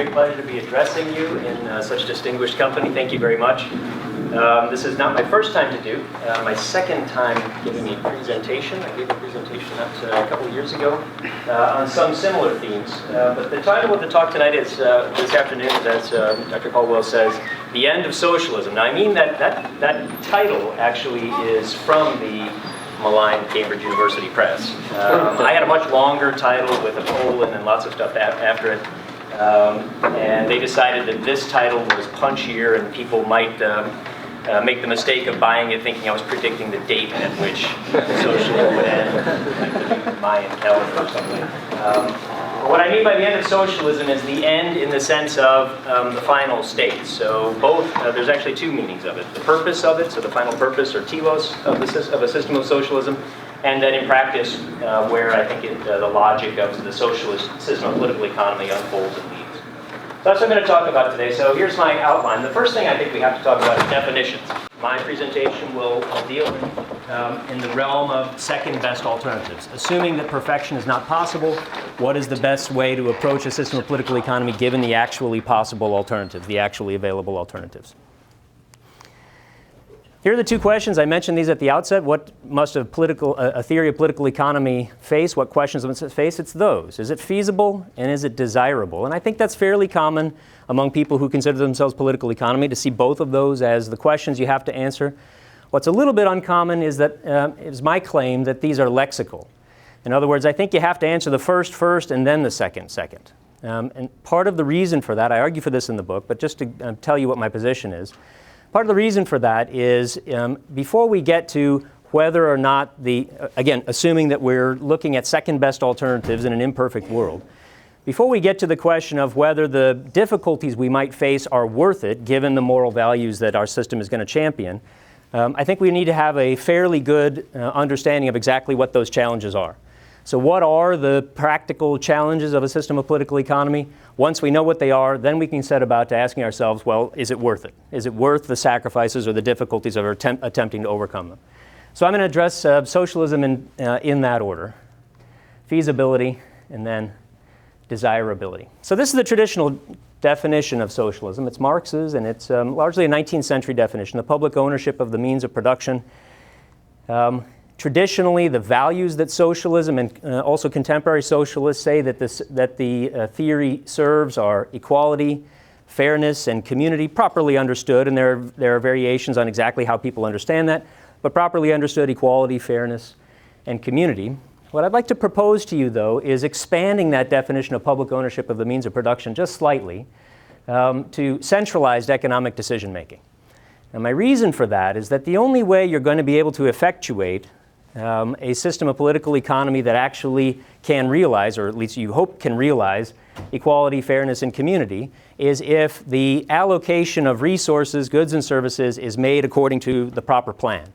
great pleasure to be addressing you in such distinguished company. Thank you very much. This is not my first time to do, my second time giving a presentation. I gave a presentation a couple of years ago on some similar themes. But the title of the talk tonight is, this afternoon, as Dr. Caldwell says, The End of Socialism. Now I mean that title actually is from the maligned Cambridge University Press. I had a much longer title with a colon and lots of stuff after it. And they decided that this title was punchier and people might make the mistake of buying it thinking I was predicting the date at which socialism would end, like the Mayan calendar or something. What I mean by the end of socialism is the end in the sense of the final state. So both, there's actually two meanings of it. The purpose of it, so the final purpose or telos of a system of socialism, and then in practice, where I think the logic of the socialist system of political economy unfolds and leads. So that's what I'm going to talk about today. So here's my outline. The first thing I think we have to talk about is definitions. My presentation will deal in the realm of second best alternatives. Assuming that perfection is not possible, what is the best way to approach a system of political economy given the actually possible alternatives, the actually available alternatives? Here are the two questions. I mentioned these at the outset. What must a theory of political economy face? What questions must it face? It's those. Is it feasible and is it desirable? And I think that's fairly common among people who consider themselves political economy to see both of those as the questions you have to answer. What's a little bit uncommon is that is my claim that these are lexical. In other words, I think you have to answer the first and then the second. And part of the reason for that, I argue for this in the book, but just to tell you what my position is, part of the reason for that is before we get to whether or not again, assuming that we're looking at second best alternatives in an imperfect world, before we get to the question of whether the difficulties we might face are worth it, given the moral values that our system is going to champion, I think we need to have a fairly good understanding of exactly what those challenges are. So what are the practical challenges of a system of political economy? Once we know what they are, then we can set about to asking ourselves, well, is it worth it? Is it worth the sacrifices or the difficulties of attempting to overcome them? So I'm going to address socialism in that order. Feasibility and then desirability. So this is the traditional definition of socialism. It's Marx's, and it's largely a 19th century definition, the public ownership of the means of production. Traditionally, the values that socialism and also contemporary socialists say that the theory serves are equality, fairness, and community, properly understood, and there are variations on exactly how people understand that, but properly understood equality, fairness, and community. What I'd like to propose to you, though, is expanding that definition of public ownership of the means of production just slightly to centralized economic decision-making. And my reason for that is that the only way you're going to be able to effectuate a system of political economy that actually can realize, or at least you hope can realize, equality, fairness, and community is if the allocation of resources, goods, and services is made according to the proper plan.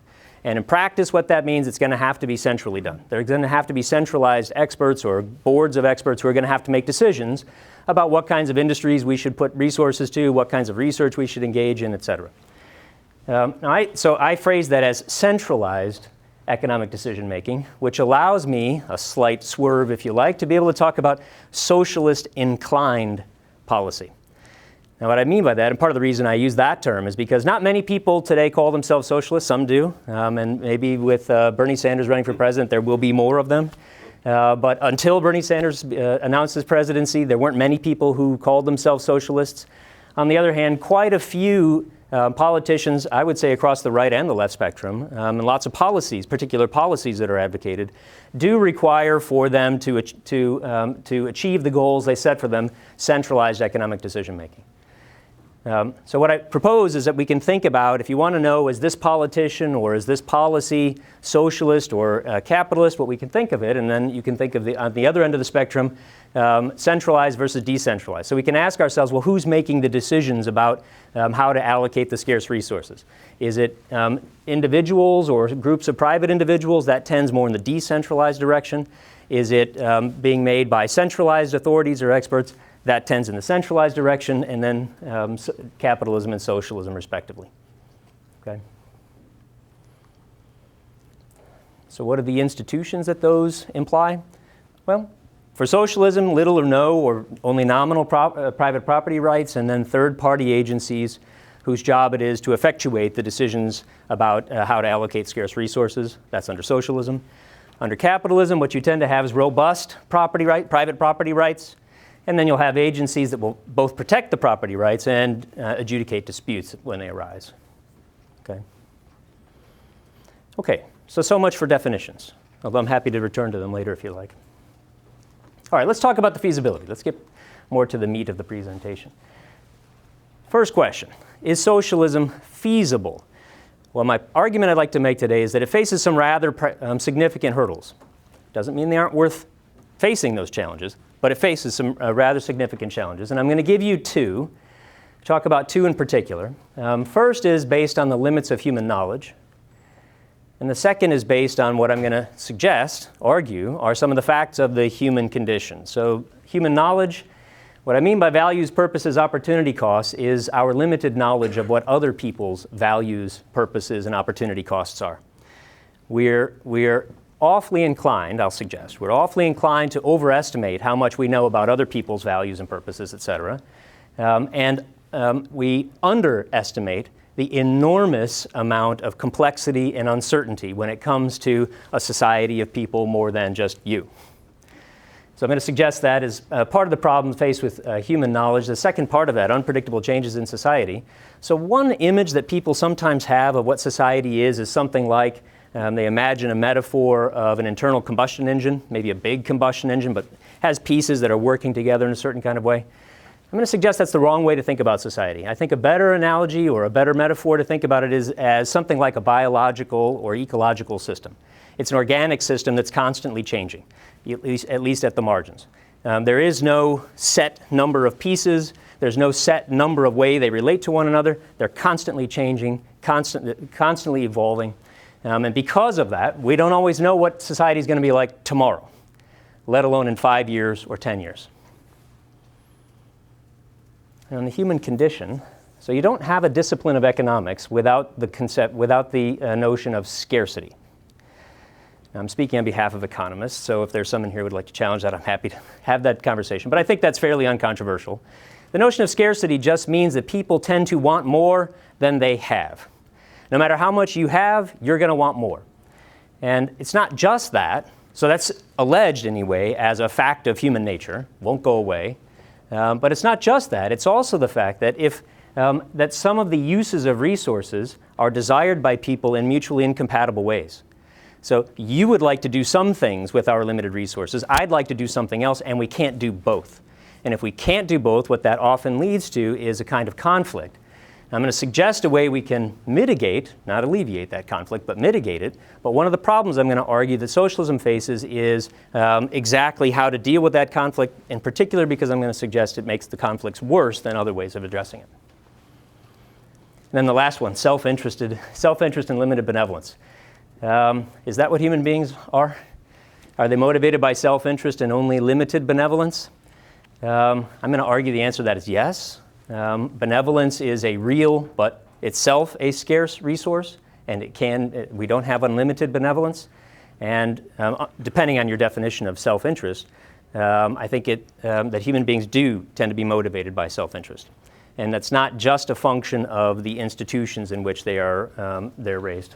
And in practice, what that means, it's going to have to be centrally done. There are going to have to be centralized experts or boards of experts who are going to have to make decisions about what kinds of industries we should put resources to, what kinds of research we should engage in, et cetera. So I phrase that as centralized economic decision-making, which allows me, a slight swerve if you like, to be able to talk about socialist-inclined policy. Now what I mean by that, and part of the reason I use that term, is because not many people today call themselves socialists. Some do, and maybe with Bernie Sanders running for president, there will be more of them. But until Bernie Sanders announced his presidency, there weren't many people who called themselves socialists. On the other hand, quite a few politicians, I would say across the right and the left spectrum, and lots of policies, particular policies that are advocated, do require for them to achieve the goals they set for them, centralized economic decision-making. So what I propose is that we can think about, if you want to know, is this politician or is this policy socialist or capitalist, what we can think of it, and then you can think of on the other end of the spectrum, centralized versus decentralized. So we can ask ourselves, well, who's making the decisions about how to allocate the scarce resources? Is it individuals or groups of private individuals? That tends more in the decentralized direction. Is it being made by centralized authorities or experts? That tends in the centralized direction, and then capitalism and socialism, respectively. Okay. So what are the institutions that those imply? Well, For socialism, little or no or only nominal private property rights, and then third-party agencies whose job it is to effectuate the decisions about how to allocate scarce resources. That's under socialism. Under capitalism, what you tend to have is robust private property rights, and then you'll have agencies that will both protect the property rights and adjudicate disputes when they arise. Okay, so much for definitions, although I'm happy to return to them later if you like. All right, let's talk about the feasibility. Let's get more to the meat of the presentation. First question, is socialism feasible? Well, my argument I'd like to make today is that it faces some rather significant hurdles. Doesn't mean they aren't worth facing those challenges, but it faces some rather significant challenges. And I'm going to give you two, talk about two in particular. First is based on the limits of human knowledge. And the second is based on what I'm going to argue, are some of the facts of the human condition. So human knowledge, what I mean by values, purposes, opportunity costs is our limited knowledge of what other people's values, purposes, and opportunity costs are. We're awfully inclined, we're awfully inclined to overestimate how much we know about other people's values and purposes, et cetera. We underestimate the enormous amount of complexity and uncertainty when it comes to a society of people more than just you. So I'm going to suggest that as part of the problem faced with human knowledge. The second part of that, unpredictable changes in society. So one image that people sometimes have of what society is something like they imagine a metaphor of an internal combustion engine, maybe a big combustion engine, but has pieces that are working together in a certain kind of way. I'm going to suggest that's the wrong way to think about society. I think a better analogy or a better metaphor to think about it is as something like a biological or ecological system. It's an organic system that's constantly changing, at least at the margins. There is no set number of pieces. There's no set number of ways they relate to one another. They're constantly changing, constantly evolving. And because of that, we don't always know what society is going to be like tomorrow, let alone in 5 years or 10 years. And the human condition, so you don't have a discipline of economics without the notion of scarcity. Now, I'm speaking on behalf of economists, so if there's someone here who would like to challenge that, I'm happy to have that conversation. But I think that's fairly uncontroversial. The notion of scarcity just means that people tend to want more than they have. No matter how much you have, you're going to want more. And it's not just that. So that's alleged anyway as a fact of human nature. Won't go away. But it's not just that. It's also the fact that that some of the uses of resources are desired by people in mutually incompatible ways. So you would like to do some things with our limited resources. I'd like to do something else, and we can't do both. And if we can't do both, what that often leads to is a kind of conflict. I'm going to suggest a way we can mitigate, not alleviate that conflict, but mitigate it. But one of the problems I'm going to argue that socialism faces is exactly how to deal with that conflict, in particular because I'm going to suggest it makes the conflicts worse than other ways of addressing it. And then the last one, self-interest and limited benevolence. Is that what human beings are? Are they motivated by self-interest and only limited benevolence? I'm going to argue the answer to that is yes. Benevolence is a real, but itself a scarce resource, and we don't have unlimited benevolence. And depending on your definition of self-interest, I think that human beings do tend to be motivated by self-interest. And that's not just a function of the institutions in which they're raised.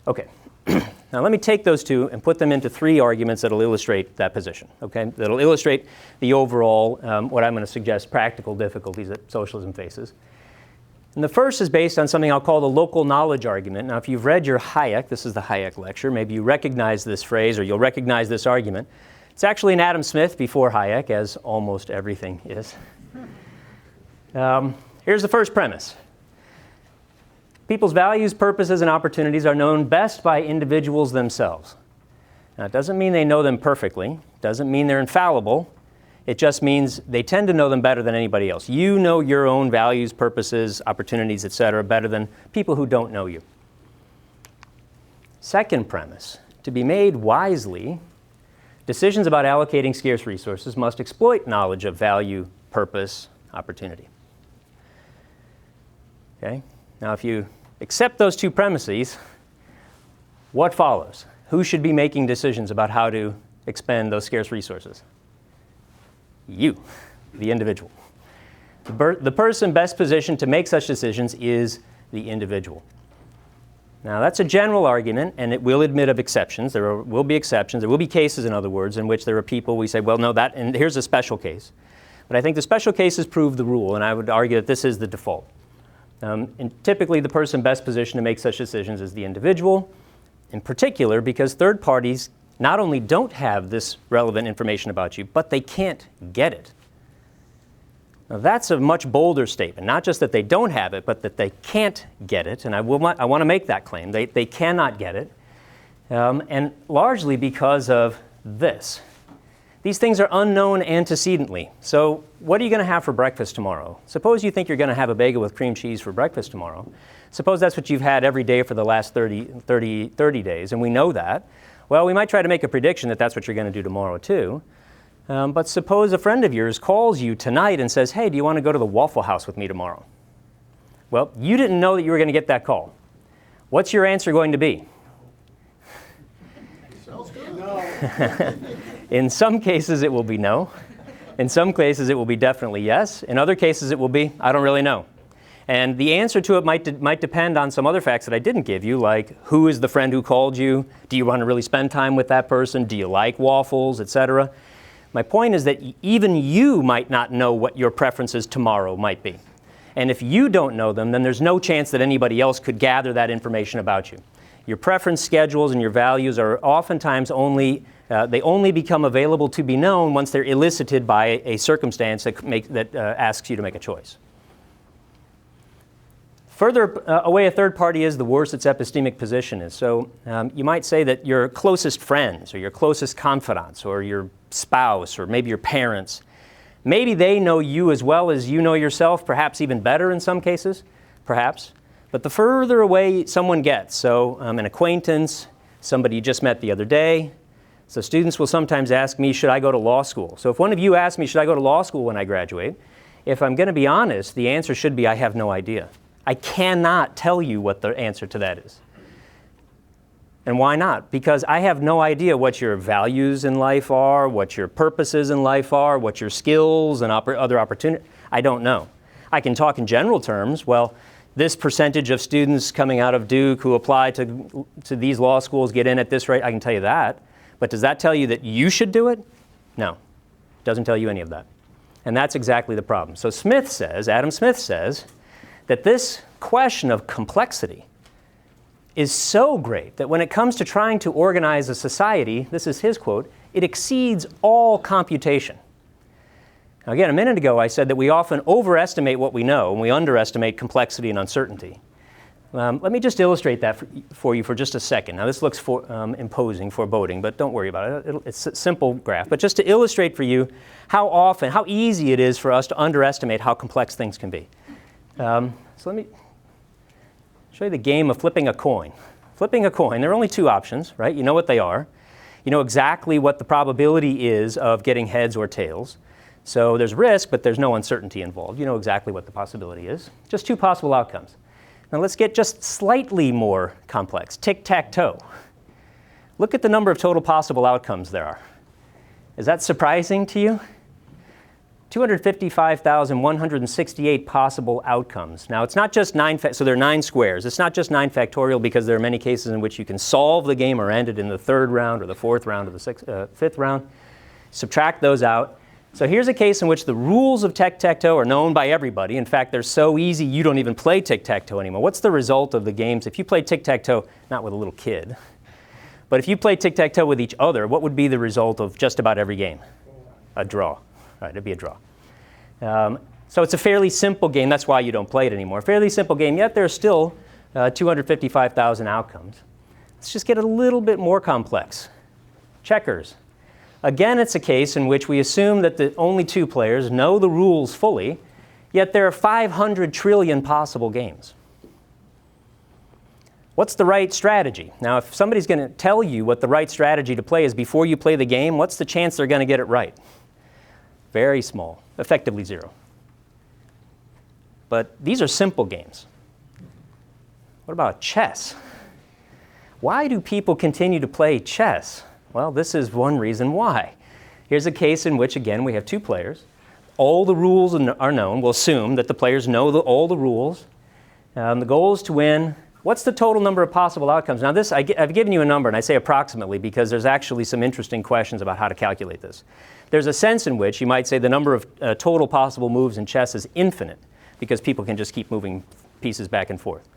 Okay. Now let me take those two and put them into three arguments that will illustrate that position, okay? That will illustrate the overall, what I'm going to suggest, practical difficulties that socialism faces. And the first is based on something I'll call the local knowledge argument. Now if you've read your Hayek, this is the Hayek lecture, maybe you recognize this phrase or you'll recognize this argument. It's actually an Adam Smith before Hayek, as almost everything is. Here's the first premise. People's values, purposes, and opportunities are known best by individuals themselves. Now, it doesn't mean they know them perfectly. It doesn't mean they're infallible. It just means they tend to know them better than anybody else. You know your own values, purposes, opportunities, etc., better than people who don't know you. Second premise, to be made wisely, decisions about allocating scarce resources must exploit knowledge of value, purpose, opportunity. Okay? Now, if you accept those two premises, what follows? Who should be making decisions about how to expend those scarce resources? You, the individual. The person best positioned to make such decisions is the individual. Now, that's a general argument, and it will admit of exceptions. There will be exceptions. There will be cases, in other words, in which there are people we say, well, no, and here's a special case. But I think the special cases prove the rule, and I would argue that this is the default. And typically, the person best positioned to make such decisions is the individual, in particular because third parties not only don't have this relevant information about you, but they can't get it. Now, that's a much bolder statement, not just that they don't have it, but that they can't get it, and I want to make that claim. They cannot get it, and largely because of this. These things are unknown antecedently. So what are you going to have for breakfast tomorrow? Suppose you think you're going to have a bagel with cream cheese for breakfast tomorrow. Suppose that's what you've had every day for the last 30 days, and we know that. Well, we might try to make a prediction that that's what you're going to do tomorrow too. But suppose a friend of yours calls you tonight and says, hey, do you want to go to the Waffle House with me tomorrow? Well, you didn't know that you were going to get that call. What's your answer going to be? No. In some cases, it will be no. In some cases, it will be definitely yes. In other cases, it will be, I don't really know. And the answer to it might depend on some other facts that I didn't give you, like who is the friend who called you? Do you want to really spend time with that person? Do you like waffles, etc.? My point is that even you might not know what your preferences tomorrow might be. And if you don't know them, then there's no chance that anybody else could gather that information about you. Your preference schedules and your values are oftentimes they only become available to be known once they're elicited by a circumstance that asks you to make a choice. Further away a third party is, the worse its epistemic position is. So you might say that your closest friends or your closest confidants or your spouse or maybe your parents, maybe they know you as well as you know yourself, perhaps even better in some cases, perhaps. But the further away someone gets, so an acquaintance, somebody you just met the other day. So students will sometimes ask me, should I go to law school? So if one of you asks me, should I go to law school when I graduate? If I'm going to be honest, the answer should be, I have no idea. I cannot tell you what the answer to that is. And why not? Because I have no idea what your values in life are, what your purposes in life are, what your skills and other opportunities. I don't know. I can talk in general terms. Well, this percentage of students coming out of Duke who apply to these law schools get in at this rate. I can tell you that. But does that tell you that you should do it? No. It doesn't tell you any of that. And that's exactly the problem. So Adam Smith says, that this question of complexity is so great that when it comes to trying to organize a society, this is his quote, it exceeds all computation. Now again, a minute ago I said that we often overestimate what we know and we underestimate complexity and uncertainty. Let me just illustrate that for you for just a second. Now this looks imposing, foreboding, but don't worry about it. It's a simple graph. But just to illustrate for you how easy it is for us to underestimate how complex things can be. So let me show you the game of flipping a coin. Flipping a coin, there are only two options, right? You know what they are. You know exactly what the probability is of getting heads or tails. So there's risk, but there's no uncertainty involved. You know exactly what the possibility is. Just two possible outcomes. Now let's get just slightly more complex. Tic-tac-toe. Look at the number of total possible outcomes there are. Is that surprising to you? 255,168 possible outcomes. Now, it's not just so there are 9 squares. It's not just 9 factorial because there are many cases in which you can solve the game or end it in the 3rd round or the 4th round or the 5th round. Subtract those out. So here's a case in which the rules of tic-tac-toe are known by everybody. In fact, they're so easy you don't even play tic-tac-toe anymore. What's the result of the games? If you play tic-tac-toe, not with a little kid, but if you play tic-tac-toe with each other, what would be the result of just about every game? A draw. Right, it'd be a draw. So it's a fairly simple game. That's why you don't play it anymore. Fairly simple game, yet there are still 255,000 outcomes. Let's just get a little bit more complex. Checkers. Again, it's a case in which we assume that the only 2 players know the rules fully, yet there are 500 trillion possible games. What's the right strategy? Now, if somebody's going to tell you what the right strategy to play is before you play the game, what's the chance they're going to get it right? Very small, effectively 0. But these are simple games. What about chess? Why do people continue to play chess? Well, this is one reason why. Here's a case in which, again, we have two players. All the rules are known. We'll assume that the players know all the rules. The goal is to win. What's the total number of possible outcomes? Now this, I've given you a number, and I say approximately because there's actually some interesting questions about how to calculate this. There's a sense in which you might say the number of total possible moves in chess is infinite because people can just keep moving pieces back and forth.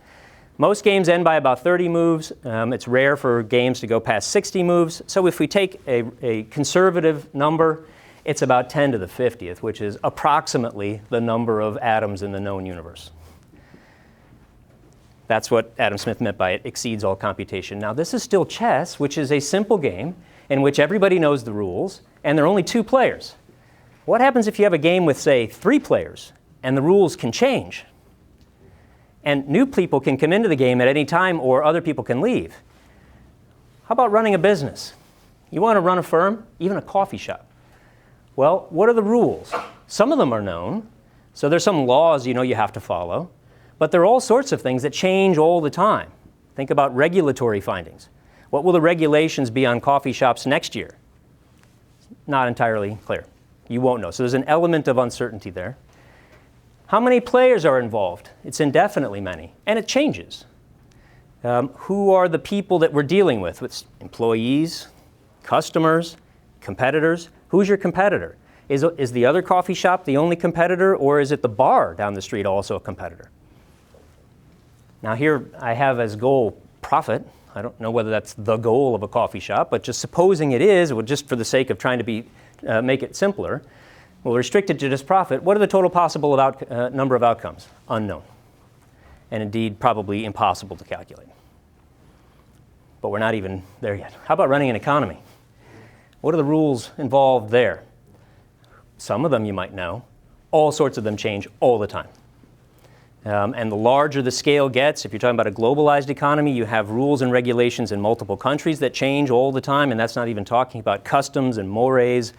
Most games end by about 30 moves. It's rare for games to go past 60 moves. So if we take a conservative number, it's about 10 to the 50th, which is approximately the number of atoms in the known universe. That's what Adam Smith meant by it exceeds all computation. Now this is still chess, which is a simple game in which everybody knows the rules, and there are only two players. What happens if you have a game with, say, 3 players, and the rules can change? And new people can come into the game at any time, or other people can leave. How about running a business? You want to run a firm, even a coffee shop. Well, what are the rules? Some of them are known, so there's some laws you know you have to follow. But there are all sorts of things that change all the time. Think about regulatory findings. What will the regulations be on coffee shops next year? Not entirely clear. You won't know. So there's an element of uncertainty there. How many players are involved? It's indefinitely many, and it changes. Who are the people that we're dealing with? It's employees, customers, competitors. Who's your competitor? Is the other coffee shop the only competitor, or is it the bar down the street also a competitor? Now here I have as goal profit. I don't know whether that's the goal of a coffee shop, but just supposing it is, just for the sake of trying to make it simpler, we'll restrict it to just profit. What are the total possible number of outcomes? Unknown. And indeed, probably impossible to calculate. But we're not even there yet. How about running an economy? What are the rules involved there? Some of them you might know. All sorts of them change all the time. And the larger the scale gets, if you're talking about a globalized economy, you have rules and regulations in multiple countries that change all the time, and that's not even talking about customs and mores.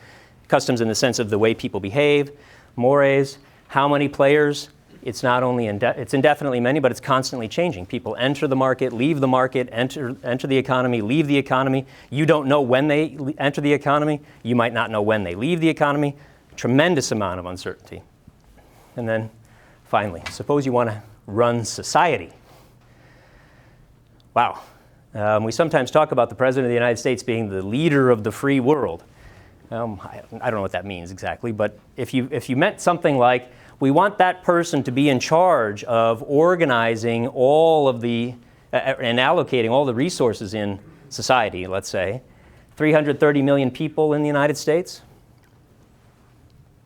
Customs in the sense of the way people behave. Mores, how many players? It's not only it's indefinitely many, but it's constantly changing. People enter the market, leave the market, enter the economy, leave the economy. You don't know when they enter the economy. You might not know when they leave the economy. Tremendous amount of uncertainty. And then finally, suppose you want to run society. Wow. We sometimes talk about the President of the United States being the leader of the free world. I don't know what that means exactly, but if you meant something like, we want that person to be in charge of organizing all of the, and allocating all the resources in society, let's say, 330 million people in the United States,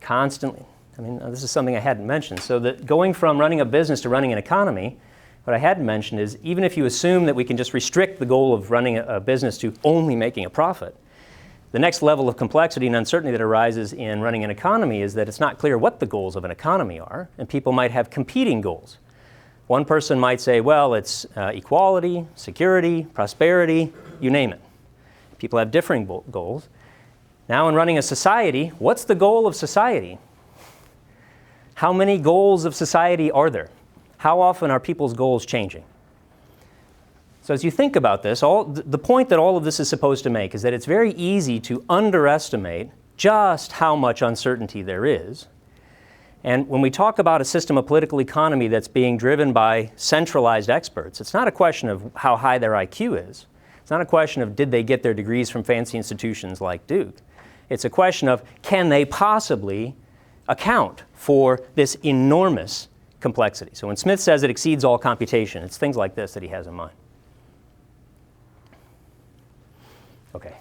constantly. I mean, this is something I hadn't mentioned. So that going from running a business to running an economy, what I hadn't mentioned is even if you assume that we can just restrict the goal of running a business to only making a profit, the next level of complexity and uncertainty that arises in running an economy is that it's not clear what the goals of an economy are, and people might have competing goals. One person might say, well, it's equality, security, prosperity, you name it. People have differing goals. Now in running a society, what's the goal of society? How many goals of society are there? How often are people's goals changing? So as you think about this, the point that all of this is supposed to make is that it's very easy to underestimate just how much uncertainty there is. And when we talk about a system of political economy that's being driven by centralized experts, it's not a question of how high their IQ is. It's not a question of did they get their degrees from fancy institutions like Duke. It's a question of can they possibly account for this enormous complexity. So when Smith says it exceeds all computation, it's things like this that he has in mind. Okay.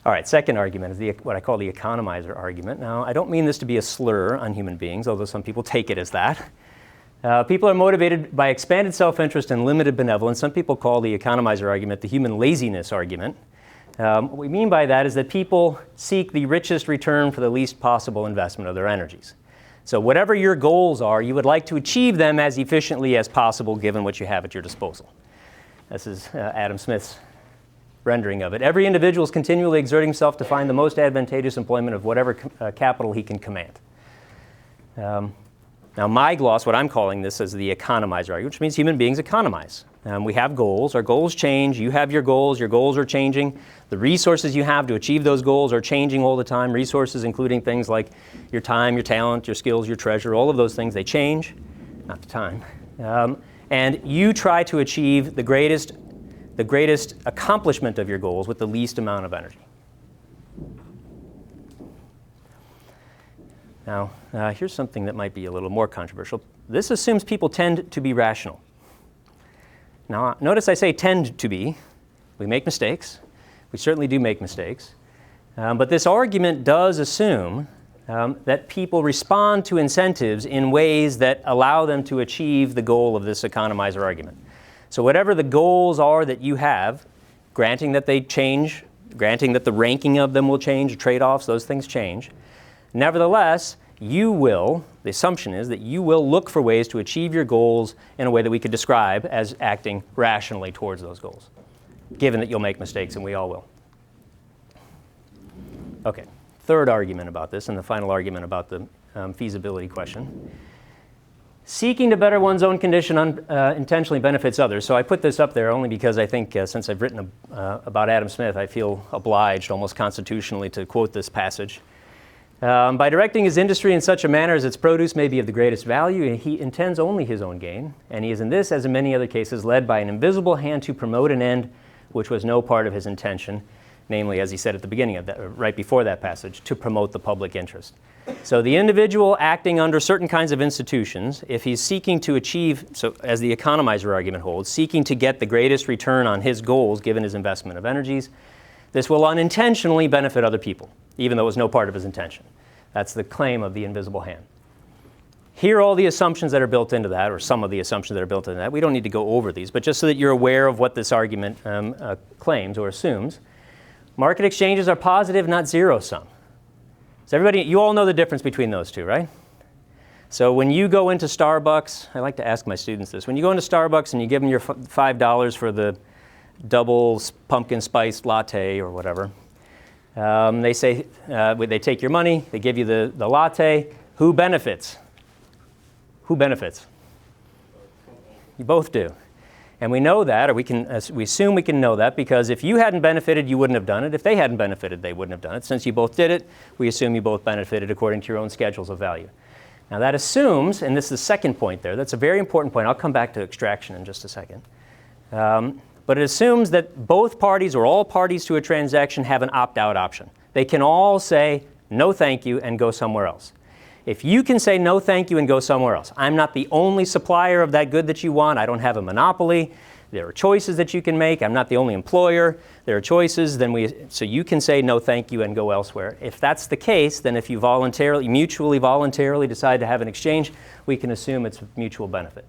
All right, second argument is what I call the economizer argument. Now, I don't mean this to be a slur on human beings, although some people take it as that. People are motivated by expanded self-interest and limited benevolence. Some people call the economizer argument the human laziness argument. What we mean by that is that people seek the richest return for the least possible investment of their energies. So whatever your goals are, you would like to achieve them as efficiently as possible given what you have at your disposal. This is Adam Smith's rendering of it. Every individual is continually exerting himself to find the most advantageous employment of whatever capital he can command. Now my gloss, what I'm calling this is the economizer argument, which means human beings economize. We have goals. Our goals change. You have your goals are changing. The resources you have to achieve those goals are changing all the time. Resources including things like your time, your talent, your skills, your treasure, all of those things, they change, not the time. And you try to achieve the greatest accomplishment of your goals with the least amount of energy. Now, here's something that might be a little more controversial. This assumes people tend to be rational. Now, notice I say tend to be. We make mistakes. We certainly do make mistakes. But this argument does assume that people respond to incentives in ways that allow them to achieve the goal of this economizer argument. So whatever the goals are that you have, granting that they change, granting that the ranking of them will change, trade-offs, those things change, nevertheless, the assumption is that you will look for ways to achieve your goals in a way that we could describe as acting rationally towards those goals, given that you'll make mistakes, and we all will. Okay, third argument about this, and the final argument about the feasibility question. Seeking to better one's own condition intentionally benefits others. So I put this up there only because I think since I've written about Adam Smith, I feel obliged almost constitutionally to quote this passage. By directing his industry in such a manner as its produce may be of the greatest value, he intends only his own gain, and he is in this, as in many other cases, led by an invisible hand to promote an end which was no part of his intention, namely, as he said at the beginning of that, right before that passage, to promote the public interest. So the individual acting under certain kinds of institutions, if he's seeking to achieve, so as the economizer argument holds, seeking to get the greatest return on his goals given his investment of energies, this will unintentionally benefit other people, even though it was no part of his intention. That's the claim of the invisible hand. Here are all the assumptions that are built into that, or some of the assumptions that are built into that. We don't need to go over these, but just so that you're aware of what this argument claims or assumes. Market exchanges are positive, not zero-sum. So everybody, you all know the difference between those two, right? So when you go into Starbucks, I like to ask my students this. When you go into Starbucks and you give them your $5 for the double pumpkin spice latte or whatever, they say, they take your money, they give you the latte. Who benefits? Who benefits? You both do. And we know that, or we assume we can know that, because if you hadn't benefited, you wouldn't have done it. If they hadn't benefited, they wouldn't have done it. Since you both did it, we assume you both benefited according to your own schedules of value. Now that assumes, and this is the second point there, that's a very important point. I'll come back to extraction in just a second. But it assumes that both parties or all parties to a transaction have an opt-out option. They can all say, no thank you, and go somewhere else. If you can say no thank you and go somewhere else, I'm not the only supplier of that good that you want, I don't have a monopoly, there are choices that you can make, I'm not the only employer, there are choices, so you can say no thank you and go elsewhere. If that's the case, then if you mutually voluntarily decide to have an exchange, we can assume it's mutual benefit.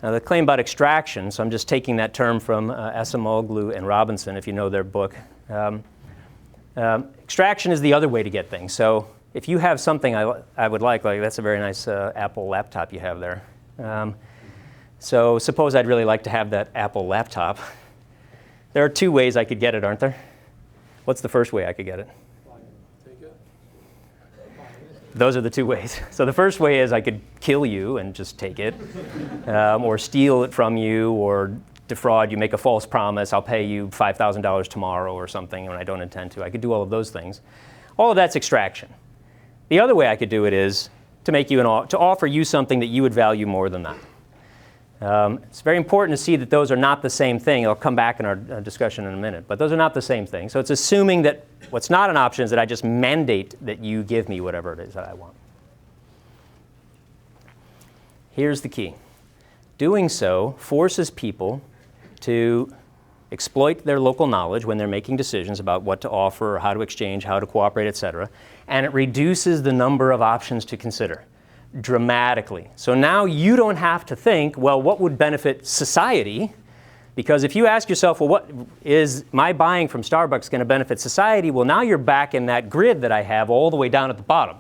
Now the claim about extraction, so I'm just taking that term from Acemoglu and Robinson, if you know their book. Extraction is the other way to get things. So if you have something I would like that's a very nice Apple laptop you have there. So suppose I'd really like to have that Apple laptop. There are two ways I could get it, aren't there? What's the first way I could get it? Take it. Those are the two ways. So the first way is I could kill you and just take it, or steal it from you, or defraud you, make a false promise, I'll pay you $5,000 tomorrow or something when I don't intend to. I could do all of those things. All of that's extraction. The other way I could do it is to make you to offer you something that you would value more than that. It's very important to see that those are not the same thing. I'll come back in our discussion in a minute, but those are not the same thing. So it's assuming that what's not an option is that I just mandate that you give me whatever it is that I want. Here's the key. Doing so forces people to exploit their local knowledge when they're making decisions about what to offer or how to exchange, how to cooperate, etc. And it reduces the number of options to consider dramatically. So now you don't have to think, well, what would benefit society? Because if you ask yourself, well, what is my buying from Starbucks going to benefit society? Well, now you're back in that grid that I have all the way down at the bottom,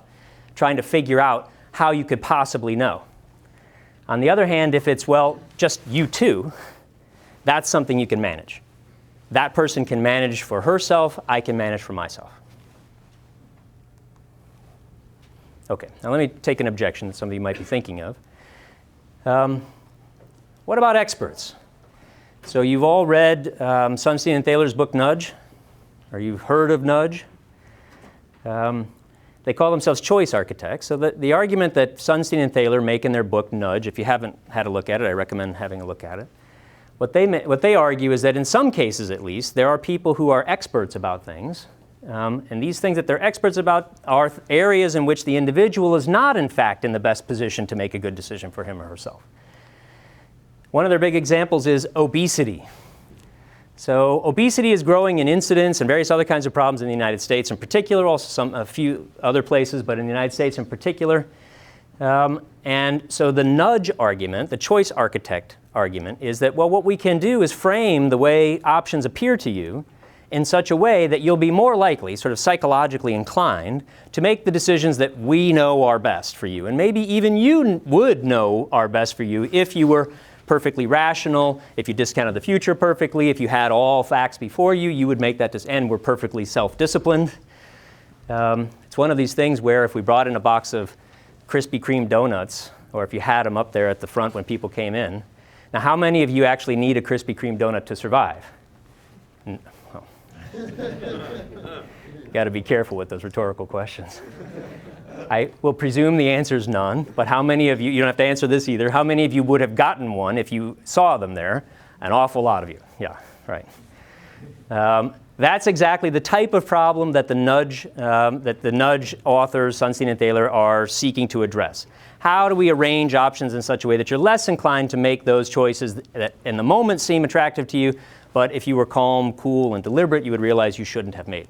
trying to figure out how you could possibly know. On the other hand, if it's, well, just you two, that's something you can manage. That person can manage for herself, I can manage for myself. Okay, now let me take an objection that some of you might be thinking of. What about experts? So you've all read Sunstein and Thaler's book Nudge, or you've heard of Nudge. They call themselves choice architects. So the argument that Sunstein and Thaler make in their book Nudge, if you haven't had a look at it, I recommend having a look at it. What they argue is that in some cases at least, there are people who are experts about things. And these things that they're experts about are areas in which the individual is not in fact in the best position to make a good decision for him or herself. One of their big examples is obesity. So obesity is growing in incidence and various other kinds of problems in the United States in particular, also a few other places, but in the United States in particular. And so the nudge argument, the choice architect argument, is that, well, what we can do is frame the way options appear to you in such a way that you'll be more likely, sort of psychologically inclined, to make the decisions that we know are best for you. And maybe even you would know are best for you if you were perfectly rational, if you discounted the future perfectly, if you had all facts before you, you would make that and were perfectly self-disciplined. It's one of these things where if we brought in a box of Krispy Kreme donuts, or if you had them up there at the front when people came in, now how many of you actually need a Krispy Kreme donut to survive? Got to be careful with those rhetorical questions. I will presume the answer is none, but how many of you, you don't have to answer this either, how many of you would have gotten one if you saw them there? An awful lot of you. Yeah, right. That's exactly the type of problem that the nudge authors, Sunstein and Thaler, are seeking to address. How do we arrange options in such a way that you're less inclined to make those choices that in the moment seem attractive to you, but if you were calm, cool, and deliberate, you would realize you shouldn't have made?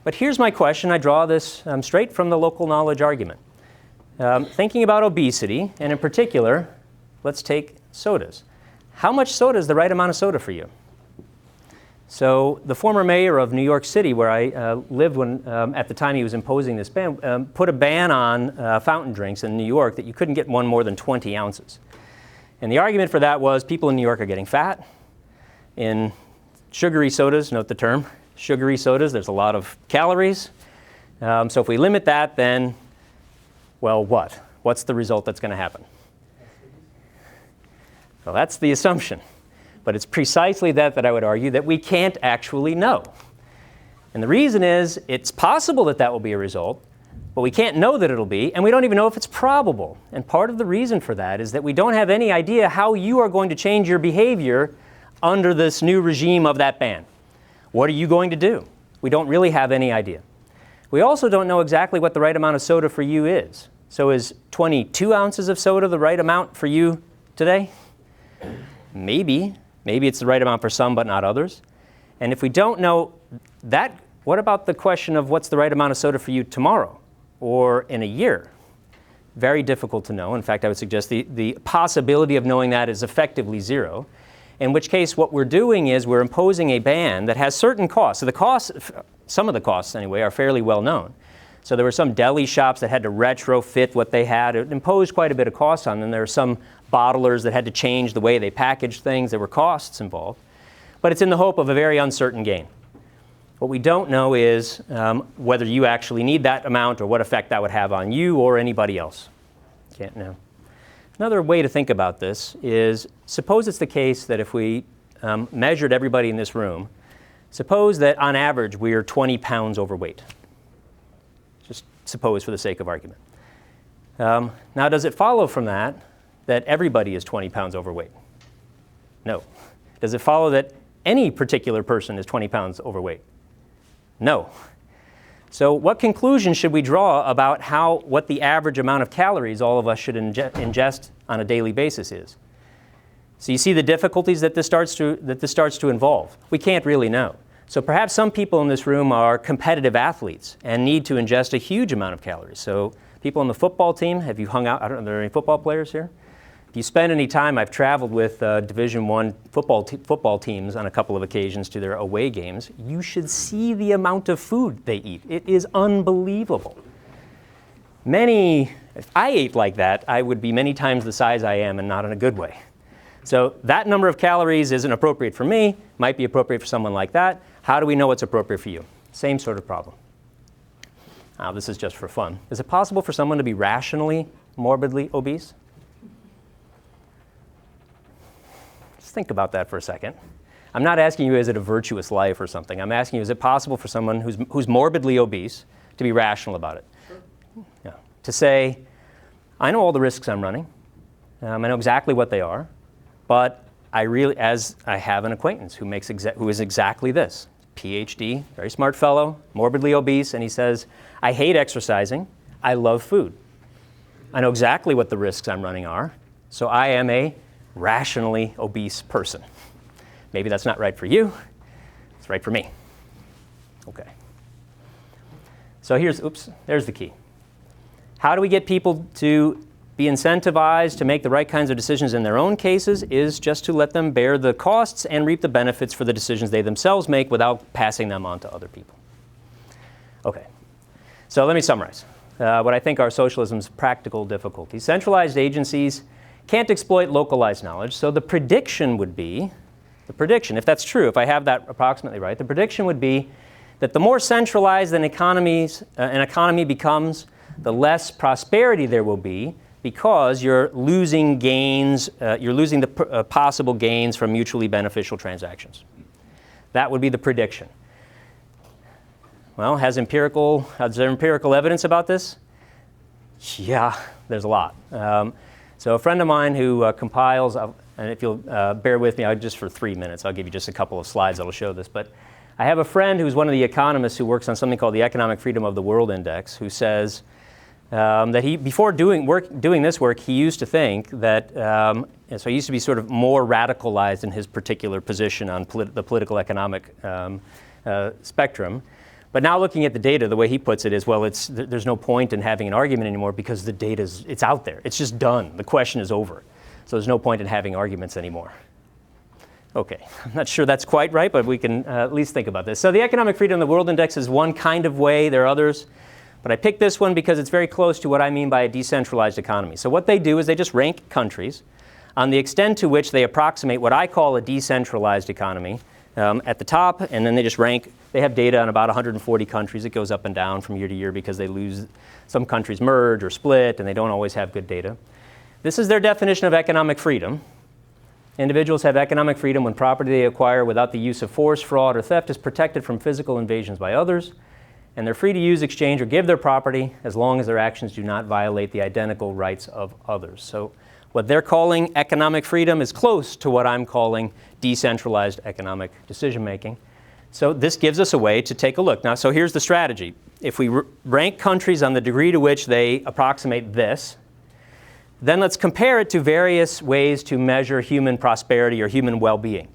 But here's my question. I draw this straight from the local knowledge argument. Thinking about obesity, and in particular, let's take sodas. How much soda is the right amount of soda for you? So the former mayor of New York City, where I lived when, at the time he was imposing this ban, put a ban on fountain drinks in New York that you couldn't get one more than 20 ounces. And the argument for that was people in New York are getting fat. In sugary sodas, note the term, sugary sodas, there's a lot of calories. So if we limit that, then, well, what? What's the result that's going to happen? Well, that's the assumption. But it's precisely that I would argue that we can't actually know. And the reason is it's possible that will be a result, but we can't know that it'll be, and we don't even know if it's probable. And part of the reason for that is that we don't have any idea how you are going to change your behavior under this new regime of that ban. What are you going to do? We don't really have any idea. We also don't know exactly what the right amount of soda for you is. So is 22 ounces of soda the right amount for you today? Maybe. Maybe it's the right amount for some, but not others. And if we don't know that, what about the question of what's the right amount of soda for you tomorrow or in a year? Very difficult to know. In fact, I would suggest the possibility of knowing that is effectively zero, in which case what we're doing is we're imposing a ban that has certain costs. So the costs, some of the costs anyway, are fairly well known. So there were some deli shops that had to retrofit what they had. It imposed quite a bit of cost on them. There were some bottlers that had to change the way they packaged things. There were costs involved. But it's in the hope of a very uncertain gain. What we don't know is whether you actually need that amount or what effect that would have on you or anybody else. Can't know. Another way to think about this is, suppose it's the case that if we measured everybody in this room, suppose that on average we are 20 pounds overweight. Just suppose for the sake of argument. Now, does it follow from that everybody is 20 pounds overweight? No. Does it follow that any particular person is 20 pounds overweight? No. So what conclusion should we draw about what the average amount of calories all of us should ingest on a daily basis is? So you see the difficulties that this starts to involve. We can't really know. So perhaps some people in this room are competitive athletes and need to ingest a huge amount of calories. So people on the football team, have you hung out? I don't know, are there any football players here? If you spend any time, I've traveled with Division I football teams on a couple of occasions to their away games. You should see the amount of food they eat. It is unbelievable. If I ate like that, I would be many times the size I am and not in a good way. So that number of calories isn't appropriate for me, might be appropriate for someone like that. How do we know what's appropriate for you? Same sort of problem. Now, this is just for fun. Is it possible for someone to be rationally, morbidly obese? Just think about that for a second. I'm not asking you, is it a virtuous life or something? I'm asking you, is it possible for someone who's morbidly obese to be rational about it? Sure. Yeah. To say, I know all the risks I'm running. I know exactly what they are. But I have an acquaintance who is exactly this. PhD, very smart fellow, morbidly obese, and he says, I hate exercising. I love food. I know exactly what the risks I'm running are. So I am a rationally obese person. Maybe that's not right for you. It's right for me. Okay. So there's the key. How do we get people to be incentivized to make the right kinds of decisions in their own cases is just to let them bear the costs and reap the benefits for the decisions they themselves make without passing them on to other people. Okay. So let me summarize what I think are socialism's practical difficulties. Centralized agencies can't exploit localized knowledge, so the prediction would be, if that's true, if I have that approximately right, the prediction would be that the more centralized an economy becomes, the less prosperity there will be because you're losing gains, you're losing the possible gains from mutually beneficial transactions. That would be the prediction. Well, is there empirical evidence about this? Yeah, there's a lot. So a friend of mine who compiles, and if you'll bear with me, just for 3 minutes, I'll give you just a couple of slides that'll show this. But I have a friend who's one of the economists who works on something called the Economic Freedom of the World Index, who says that before doing this work, he used to think that, so he used to be sort of more radicalized in his particular position on the political economic spectrum. But now looking at the data, the way he puts it is, well, there's no point in having an argument anymore because the data's it's out there. It's just done. The question is over. So there's no point in having arguments anymore. Okay, I'm not sure that's quite right, but we can at least think about this. So the Economic Freedom of the World Index is one kind of way. There are others. But I picked this one because it's very close to what I mean by a decentralized economy. So what they do is they just rank countries on the extent to which they approximate what I call a decentralized economy at the top, and then they just rank. They have data on about 140 countries. It goes up and down from year to year because some countries merge or split, and they don't always have good data. This is their definition of economic freedom. Individuals have economic freedom when property they acquire without the use of force, fraud, or theft is protected from physical invasions by others, and they're free to use, exchange, or give their property as long as their actions do not violate the identical rights of others. So what they're calling economic freedom is close to what I'm calling decentralized economic decision-making. So this gives us a way to take a look. Now, so here's the strategy. If we rank countries on the degree to which they approximate this, then let's compare it to various ways to measure human prosperity or human well-being.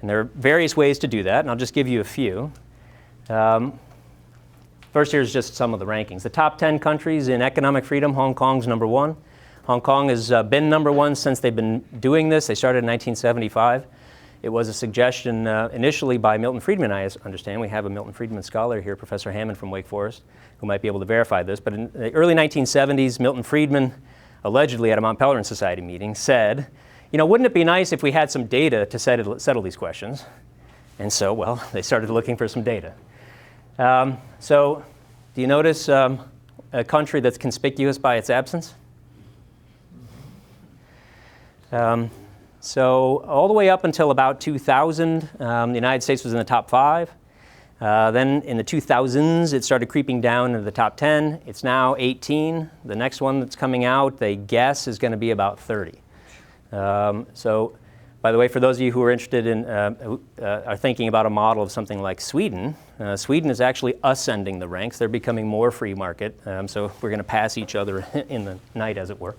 And there are various ways to do that, and I'll just give you a few. First, here's just some of the rankings. The top 10 countries in economic freedom, Hong Kong's number one. Hong Kong has been number one since they've been doing this. They started in 1975. It was a suggestion initially by Milton Friedman, I understand. We have a Milton Friedman scholar here, Professor Hammond from Wake Forest, who might be able to verify this. But in the early 1970s, Milton Friedman, allegedly at a Mount Pelerin Society meeting, said, wouldn't it be nice if we had some data to settle these questions? And so, well, they started looking for some data. So do you notice a country that's conspicuous by its absence? So all the way up until about 2000, the United States was in the top 5. Then in the 2000s, it started creeping down into the top 10. It's now 18. The next one that's coming out, they guess, is going to be about 30. So, by the way, for those of you who are interested in, are thinking about a model of something like Sweden, Sweden is actually ascending the ranks. They're becoming more free market. So we're going to pass each other in the night, as it were.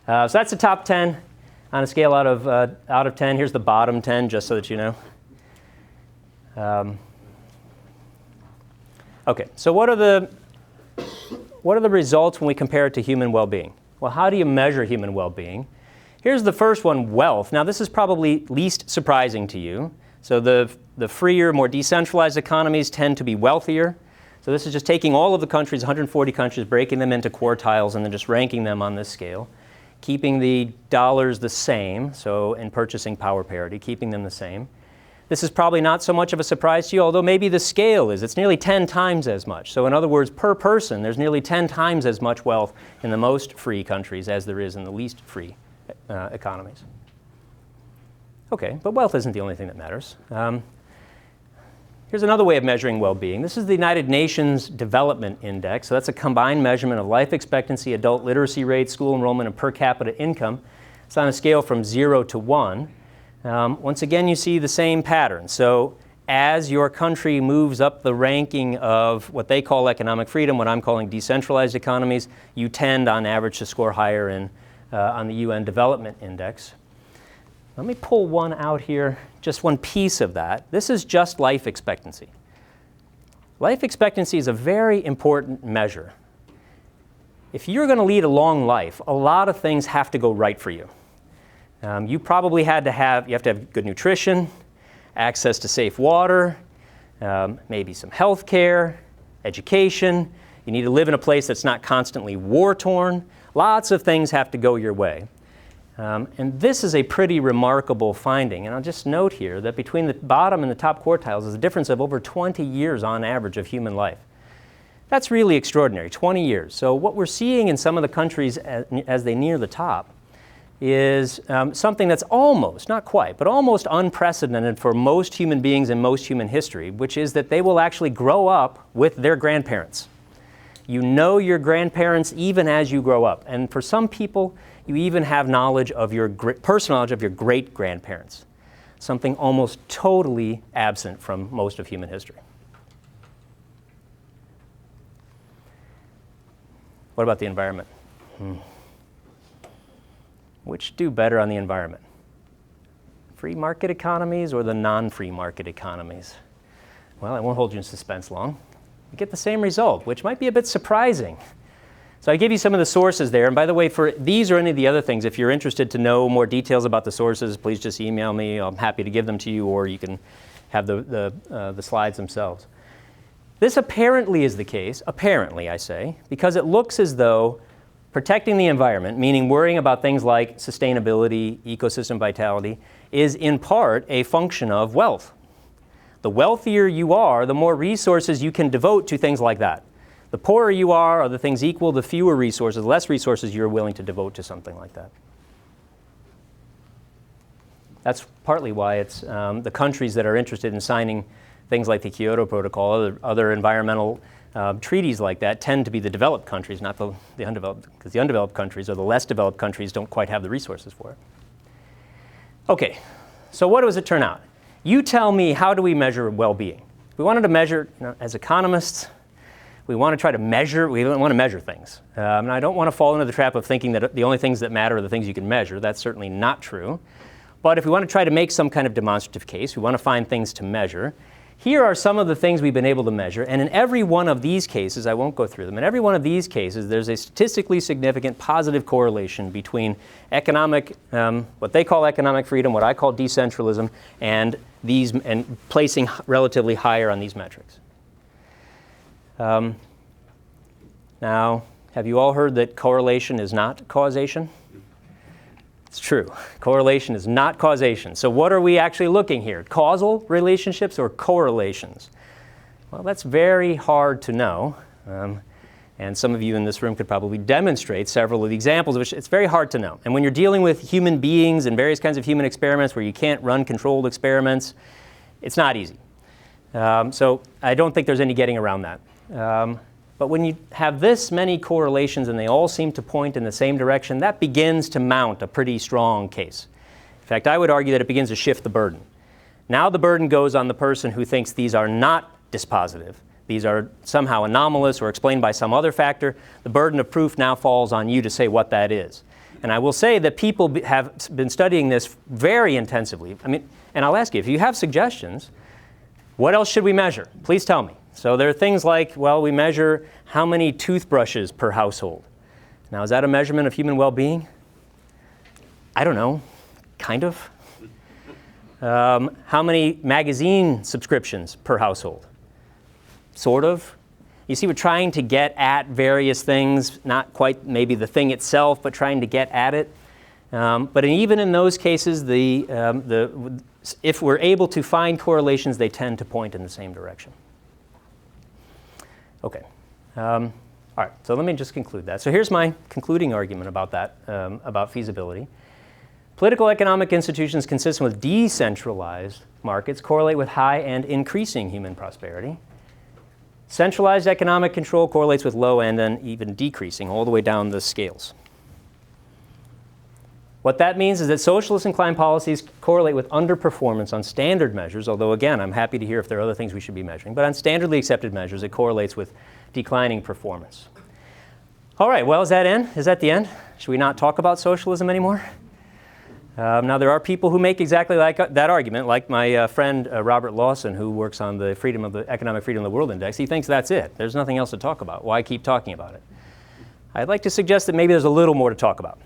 So that's the top 10 on a scale out of 10. Here's the bottom 10, just so that you know. Okay, so what are the results when we compare it to human well-being? Well, how do you measure human well-being? Here's the first one, wealth. Now, this is probably least surprising to you. So the freer, more decentralized economies tend to be wealthier. So this is just taking all of the countries, 140 countries, breaking them into quartiles, and then just ranking them on this scale, keeping the dollars the same, so in purchasing power parity, keeping them the same. This is probably not so much of a surprise to you, although maybe the scale is. It's nearly 10 times as much. So in other words, per person, there's nearly 10 times as much wealth in the most free countries as there is in the least free economies. Okay, but wealth isn't the only thing that matters. Here's another way of measuring well-being. This is the United Nations Development Index. So that's a combined measurement of life expectancy, adult literacy rate, school enrollment, and per capita income. It's on a scale from 0 to 1. Once again, you see the same pattern. So as your country moves up the ranking of what they call economic freedom, what I'm calling decentralized economies, you tend, on average, to score higher on the UN Development Index. Let me pull one out here, just one piece of that. This is just life expectancy. Life expectancy is a very important measure. If you're going to lead a long life, a lot of things have to go right for you. You probably you have to have good nutrition, access to safe water, maybe some health care, education. You need to live in a place that's not constantly war-torn. Lots of things have to go your way. And this is a pretty remarkable finding. And I'll just note here that between the bottom and the top quartiles is a difference of over 20 years on average of human life. That's really extraordinary, 20 years. So what we're seeing in some of the countries as they near the top is something that's almost, not quite, but almost unprecedented for most human beings in most human history, which is that they will actually grow up with their grandparents. You know your grandparents even as you grow up. And for some people, you even have knowledge of personal knowledge of your great-grandparents, something almost totally absent from most of human history. What about the environment? Which do better on the environment? Free market economies or the non-free market economies? Well, I won't hold you in suspense long. You get the same result, which might be a bit surprising. So I give you some of the sources there. And by the way, for these or any of the other things, if you're interested to know more details about the sources, please just email me. I'm happy to give them to you, or you can have the slides themselves. This apparently is the case, apparently I say, because it looks as though protecting the environment, meaning worrying about things like sustainability, ecosystem vitality, is in part a function of wealth. The wealthier you are, the more resources you can devote to things like that. The poorer you are, the things equal, the fewer resources, less resources you're willing to devote to something like that. That's partly why it's the countries that are interested in signing things like the Kyoto Protocol, other environmental treaties like that, tend to be the developed countries, not the undeveloped, because the undeveloped countries or the less developed countries don't quite have the resources for it. Okay, so what does it turn out? You tell me, how do we measure well-being? We wanted to measure, as economists, we want to try to measure, we want to measure things. And I don't want to fall into the trap of thinking that the only things that matter are the things you can measure. That's certainly not true. But if we want to try to make some kind of demonstrative case, we want to find things to measure. Here are some of the things we've been able to measure, and in every one of these cases, I won't go through them, in every one of these cases, there's a statistically significant positive correlation between economic, what they call economic freedom, what I call decentralism, and placing relatively higher on these metrics. Now, have you all heard that correlation is not causation? It's true. Correlation is not causation. So what are we actually looking here? Causal relationships or correlations? Well, that's very hard to know. And some of you in this room could probably demonstrate several of the examples, which it's very hard to know. And when you're dealing with human beings and various kinds of human experiments where you can't run controlled experiments, it's not easy. So I don't think there's any getting around that. But when you have this many correlations and they all seem to point in the same direction, that begins to mount a pretty strong case. In fact, I would argue that it begins to shift the burden. Now the burden goes on the person who thinks these are not dispositive. These are somehow anomalous or explained by some other factor. The burden of proof now falls on you to say what that is. And I will say that people have been studying this very intensively. And I'll ask you, if you have suggestions, what else should we measure? Please tell me. So there are things like, well, we measure how many toothbrushes per household. Now, is that a measurement of human well-being? I don't know, kind of. How many magazine subscriptions per household? Sort of. You see, we're trying to get at various things, not quite maybe the thing itself, but trying to get at it. But even in those cases, if we're able to find correlations, they tend to point in the same direction. Okay. All right, so let me just conclude that. So here's my concluding argument about that, about feasibility. Political economic institutions consistent with decentralized markets correlate with high and increasing human prosperity. Centralized economic control correlates with low and then even decreasing all the way down the scales. What that means is that socialist-inclined policies correlate with underperformance on standard measures, although again, I'm happy to hear if there are other things we should be measuring, but on standardly accepted measures, it correlates with declining performance. All right, well, is that the end? Should we not talk about socialism anymore? Now, there are people who make exactly like that argument, like my friend Robert Lawson, who works on the Economic Freedom of the World Index. He thinks that's it. There's nothing else to talk about. Why keep talking about it? I'd like to suggest that maybe there's a little more to talk about.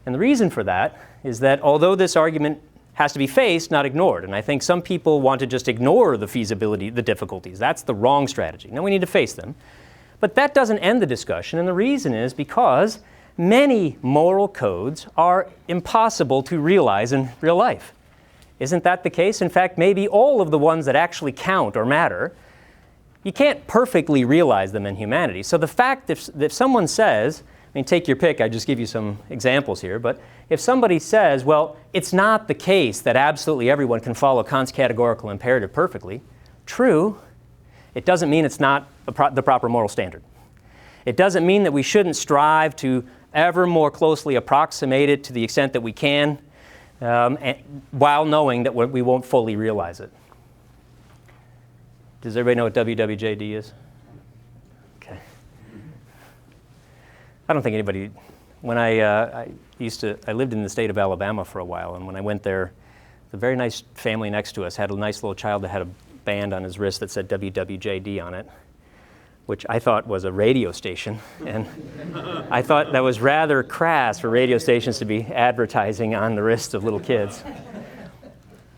And the reason for that is that although this argument has to be faced, not ignored, and I think some people want to just ignore the feasibility, the difficulties. That's the wrong strategy. No, we need to face them. But that doesn't end the discussion, and the reason is because many moral codes are impossible to realize in real life. Isn't that the case? In fact, maybe all of the ones that actually count or matter, you can't perfectly realize them in humanity. So the fact that if someone says, I mean, take your pick, I just give you some examples here, but if somebody says, well, it's not the case that absolutely everyone can follow Kant's categorical imperative perfectly, true, it doesn't mean it's not the proper moral standard. It doesn't mean that we shouldn't strive to ever more closely approximate it to the extent that we can, while knowing that we won't fully realize it. Does everybody know what WWJD is? Okay. I don't think anybody, when I lived in the state of Alabama for a while, and when I went there, the very nice family next to us had a nice little child that had a band on his wrist that said WWJD on it, which I thought was a radio station, and I thought that was rather crass for radio stations to be advertising on the wrists of little kids.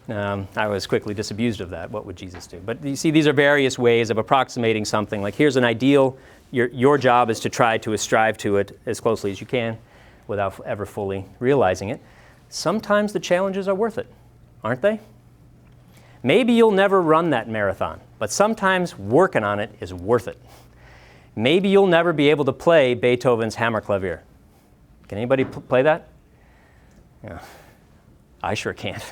I was quickly disabused of that. What would Jesus do? But you see, these are various ways of approximating something. Like, here's an ideal. Your job is to try to strive to it as closely as you can without ever fully realizing it. Sometimes the challenges are worth it, aren't they? Maybe you'll never run that marathon, but sometimes working on it is worth it. Maybe you'll never be able to play Beethoven's Hammerklavier. Can anybody play that? Yeah, I sure can't.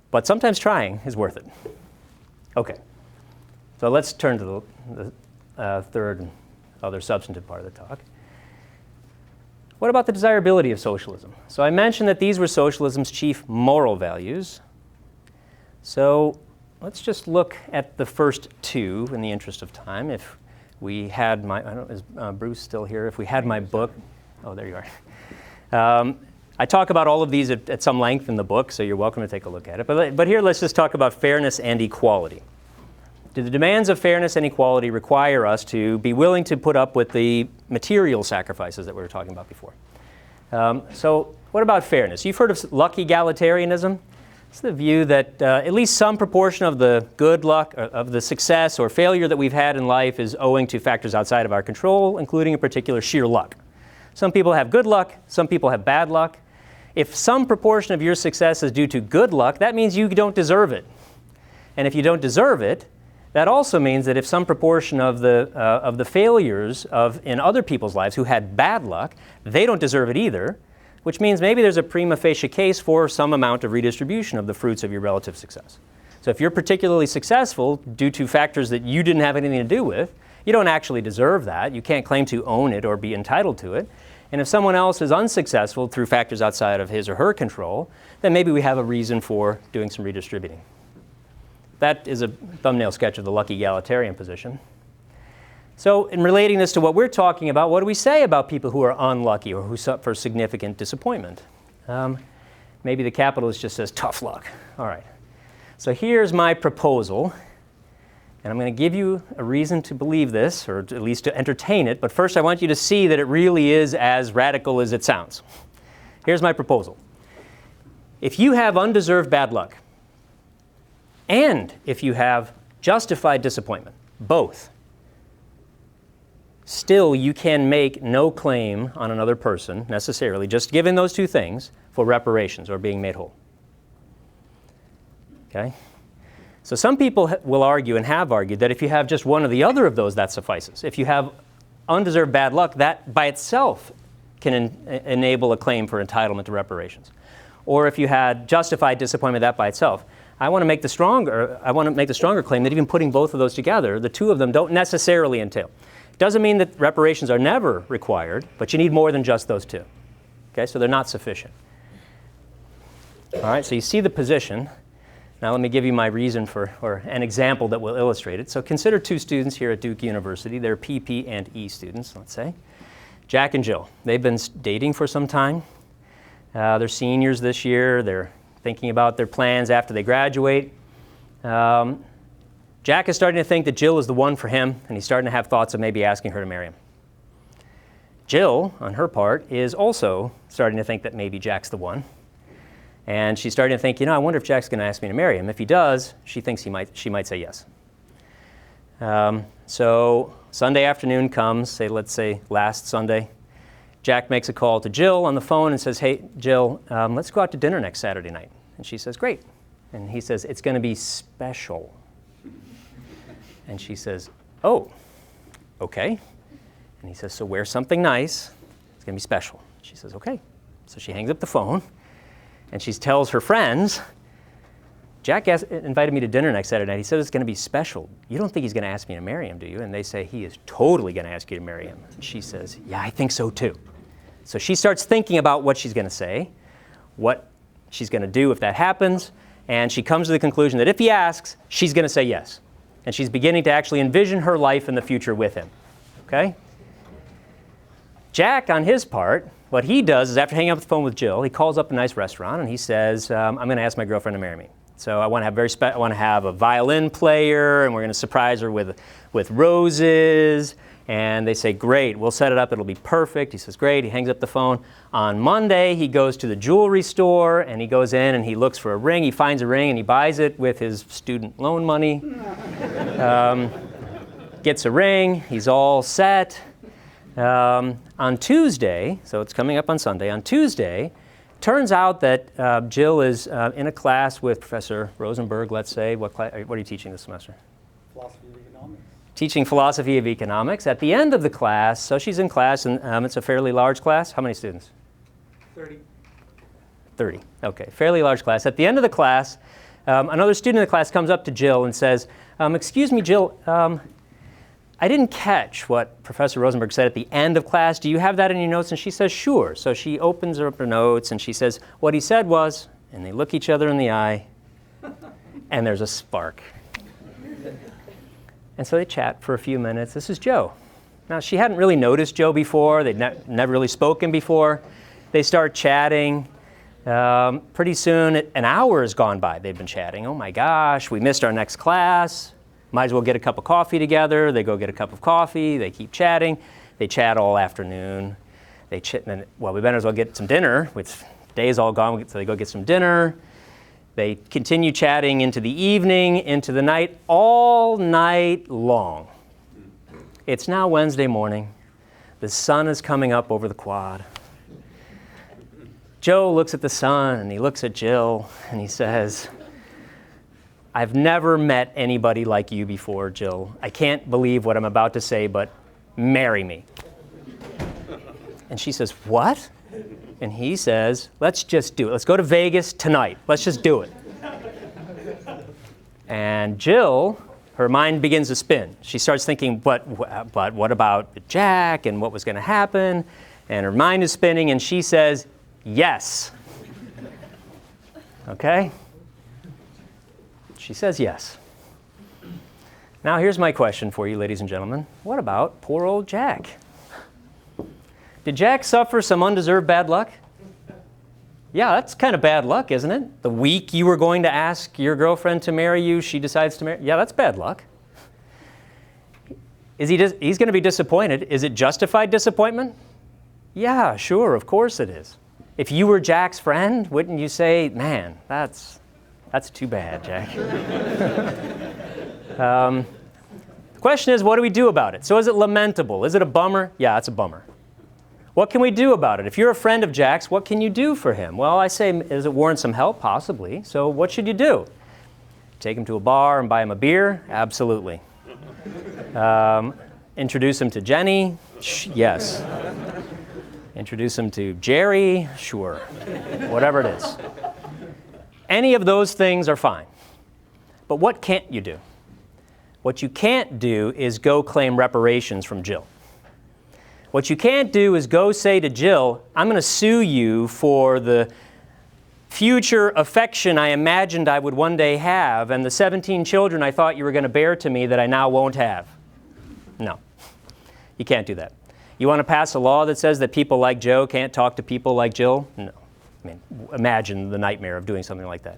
But sometimes trying is worth it. Okay, so let's turn to the third and other substantive part of the talk. What about the desirability of socialism? So I mentioned that these were socialism's chief moral values. So let's just look at the first two in the interest of time. If we had my, is Bruce still here? If we had my book, oh, there you are. I talk about all of these at some length in the book, so you're welcome to take a look at it. But here, let's just talk about fairness and equality. Do the demands of fairness and equality require us to be willing to put up with the material sacrifices that we were talking about before? So what about fairness? You've heard of luck egalitarianism. It's the view that at least some proportion of the good luck, of the success or failure that we've had in life is owing to factors outside of our control, including in particular sheer luck. Some people have good luck, some people have bad luck. If some proportion of your success is due to good luck, that means you don't deserve it. And if you don't deserve it, that also means that if some proportion of the failures in other people's lives who had bad luck, they don't deserve it either, which means maybe there's a prima facie case for some amount of redistribution of the fruits of your relative success. So if you're particularly successful due to factors that you didn't have anything to do with, you don't actually deserve that. You can't claim to own it or be entitled to it. And if someone else is unsuccessful through factors outside of his or her control, then maybe we have a reason for doing some redistributing. That is a thumbnail sketch of the luck egalitarian position. So in relating this to what we're talking about, what do we say about people who are unlucky or who suffer significant disappointment? Maybe the capitalist just says, tough luck. All right. So here's my proposal. And I'm going to give you a reason to believe this, or at least to entertain it. But first, I want you to see that it really is as radical as it sounds. Here's my proposal. If you have undeserved bad luck, and if you have justified disappointment, both, still you can make no claim on another person necessarily, just given those two things, for reparations or being made whole. Okay? So some people will argue and have argued that if you have just one or the other of those, that suffices. If you have undeserved bad luck, that by itself can enable a claim for entitlement to reparations. Or if you had justified disappointment, that by itself. I want to make the stronger claim that even putting both of those together, the two of them don't necessarily entail. Doesn't mean that reparations are never required, but you need more than just those two. Okay, so they're not sufficient. All right, so you see the position. Now let me give you my reason for, or an example that will illustrate it. So consider two students here at Duke University. They're PP and E students, let's say. Jack and Jill. They've been dating for some time. They're seniors this year. They're thinking about their plans after they graduate. Jack is starting to think that Jill is the one for him, and he's starting to have thoughts of maybe asking her to marry him. Jill, on her part, is also starting to think that maybe Jack's the one. And she's starting to think, I wonder if Jack's going to ask me to marry him. If he does, she thinks she might say yes. So Sunday afternoon comes, let's say last Sunday. Jack makes a call to Jill on the phone and says, hey, Jill, let's go out to dinner next Saturday night. And she says, great. And he says, it's going to be special. And she says, oh, okay. And he says, so wear something nice. It's going to be special. She says, okay. So she hangs up the phone. And she tells her friends, Jack invited me to dinner next Saturday night. He said it's going to be special. You don't think he's going to ask me to marry him, do you? And they say, he is totally going to ask you to marry him. And she says, yeah, I think so too. So she starts thinking about what she's going to say, what she's going to do if that happens, and she comes to the conclusion that if he asks, she's going to say yes. And she's beginning to actually envision her life in the future with him. Okay? Jack, on his part, what he does is after hanging up the phone with Jill, he calls up a nice restaurant and he says, I'm going to ask my girlfriend to marry me. So I want to have a violin player, and we're going to surprise her with roses. And they say, great, we'll set it up. It'll be perfect. He says, great. He hangs up the phone. On Monday, he goes to the jewelry store, and he goes in and he looks for a ring. He finds a ring, and he buys it with his student loan money. Gets a ring. He's all set. On Tuesday, so it's coming up on Sunday, on Tuesday, turns out that Jill is in a class with Professor Rosenberg, let's say. What are you teaching this semester? Philosophy of economics. Teaching philosophy of economics. At the end of the class, so she's in class, and it's a fairly large class. How many students? 30. 30. Okay, fairly large class. At the end of the class, another student in the class comes up to Jill and says, excuse me, Jill, I didn't catch what Professor Rosenberg said at the end of class. Do you have that in your notes? And she says, sure. So she opens up her notes and she says, what he said was, and they look each other in the eye, and there's a spark. And so they chat for a few minutes. This is Joe. Now, she hadn't really noticed Joe before. They'd never really spoken before. They start chatting. Pretty soon, an hour has gone by. They've been chatting. Oh my gosh, we missed our next class. Might as well get a cup of coffee together. They go get a cup of coffee. They keep chatting. They chat all afternoon. We might as well get some dinner. Day's all gone, so they go get some dinner. They continue chatting into the evening, into the night, all night long. It's now Wednesday morning. The sun is coming up over the quad. Joe looks at the sun, and he looks at Jill, and he says, I've never met anybody like you before, Jill. I can't believe what I'm about to say, but marry me. And she says, what? And he says, let's just do it. Let's go to Vegas tonight. Let's just do it. And Jill, her mind begins to spin. She starts thinking, but what about Jack and what was going to happen? And her mind is spinning, and she says, yes. Okay? She says yes. Now here's my question for you, ladies and gentlemen. What about poor old Jack? Did Jack suffer some undeserved bad luck? Yeah, that's kind of bad luck, isn't it? The week you were going to ask your girlfriend to marry you, she decides to marry. Yeah, that's bad luck. He's going to be disappointed. Is it justified disappointment? Yeah, sure, of course it is. If you were Jack's friend, wouldn't you say, man, that's too bad, Jack. The question is, what do we do about it? So is it lamentable? Is it a bummer? Yeah, it's a bummer. What can we do about it? If you're a friend of Jack's, what can you do for him? Well, I say, does it warrant some help? Possibly. So what should you do? Take him to a bar and buy him a beer? Absolutely. Introduce him to Jenny? Yes. Introduce him to Jerry? Sure. Whatever it is. Any of those things are fine. But what can't you do? What you can't do is go claim reparations from Jill. What you can't do is go say to Jill, I'm going to sue you for the future affection I imagined I would one day have and the 17 children I thought you were going to bear to me that I now won't have. No, you can't do that. You want to pass a law that says that people like Joe can't talk to people like Jill? No. I mean, imagine the nightmare of doing something like that.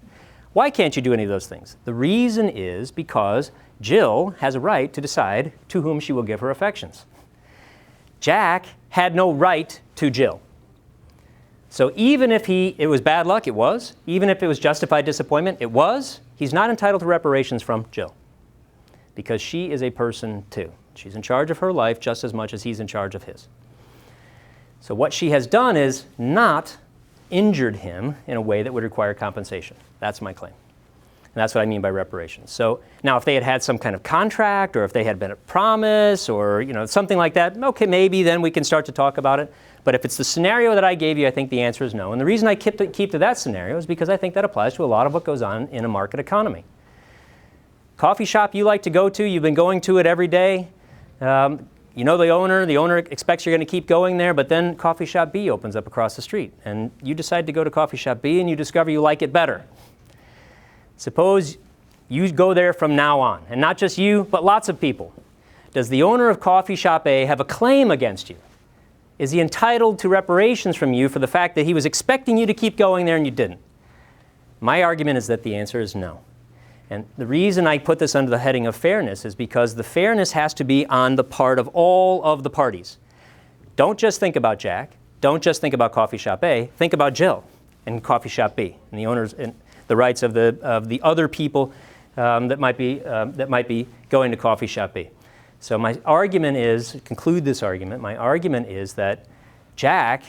Why can't you do any of those things? The reason is because Jill has a right to decide to whom she will give her affections. Jack had no right to Jill. So even if it was bad luck, it was. Even if it was justified disappointment, it was. He's not entitled to reparations from Jill because she is a person too. She's in charge of her life just as much as he's in charge of his. So what she has done is not injured him in a way that would require compensation. That's my claim. And that's what I mean by reparations. So now if they had had some kind of contract or if they had been a promise or something like that, okay, maybe then we can start to talk about it. But if it's the scenario that I gave you, I think the answer is no. And the reason I keep to that scenario is because I think that applies to a lot of what goes on in a market economy. Coffee shop you like to go to, you've been going to it every day. You know the owner expects you're going to keep going there, but then coffee shop B opens up across the street. And you decide to go to coffee shop B and you discover you like it better. Suppose you go there from now on, and not just you, but lots of people. Does the owner of coffee shop A have a claim against you? Is he entitled to reparations from you for the fact that he was expecting you to keep going there and you didn't? My argument is that the answer is no. And the reason I put this under the heading of fairness is because the fairness has to be on the part of all of the parties. Don't just think about Jack. Don't just think about coffee shop A. Think about Jill and coffee shop B and the owners and the rights of the other people that might be going to coffee shop B. So my argument is, to conclude this argument, my argument is that Jack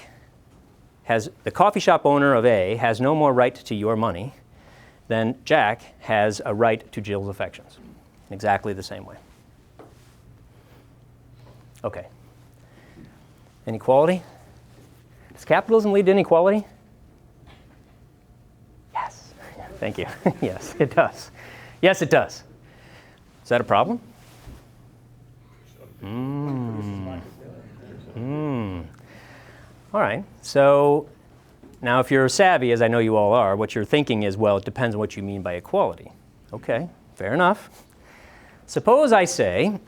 the coffee shop owner of A has no more right to your money than Jack has a right to Jill's affections in exactly the same way. Okay. Inequality? Does capitalism lead to inequality? Yes. Thank you. Yes, it does. Yes, it does. Is that a problem? All right. So now if you're savvy, as I know you all are, what you're thinking is, well, it depends on what you mean by equality. Okay, fair enough. Suppose I say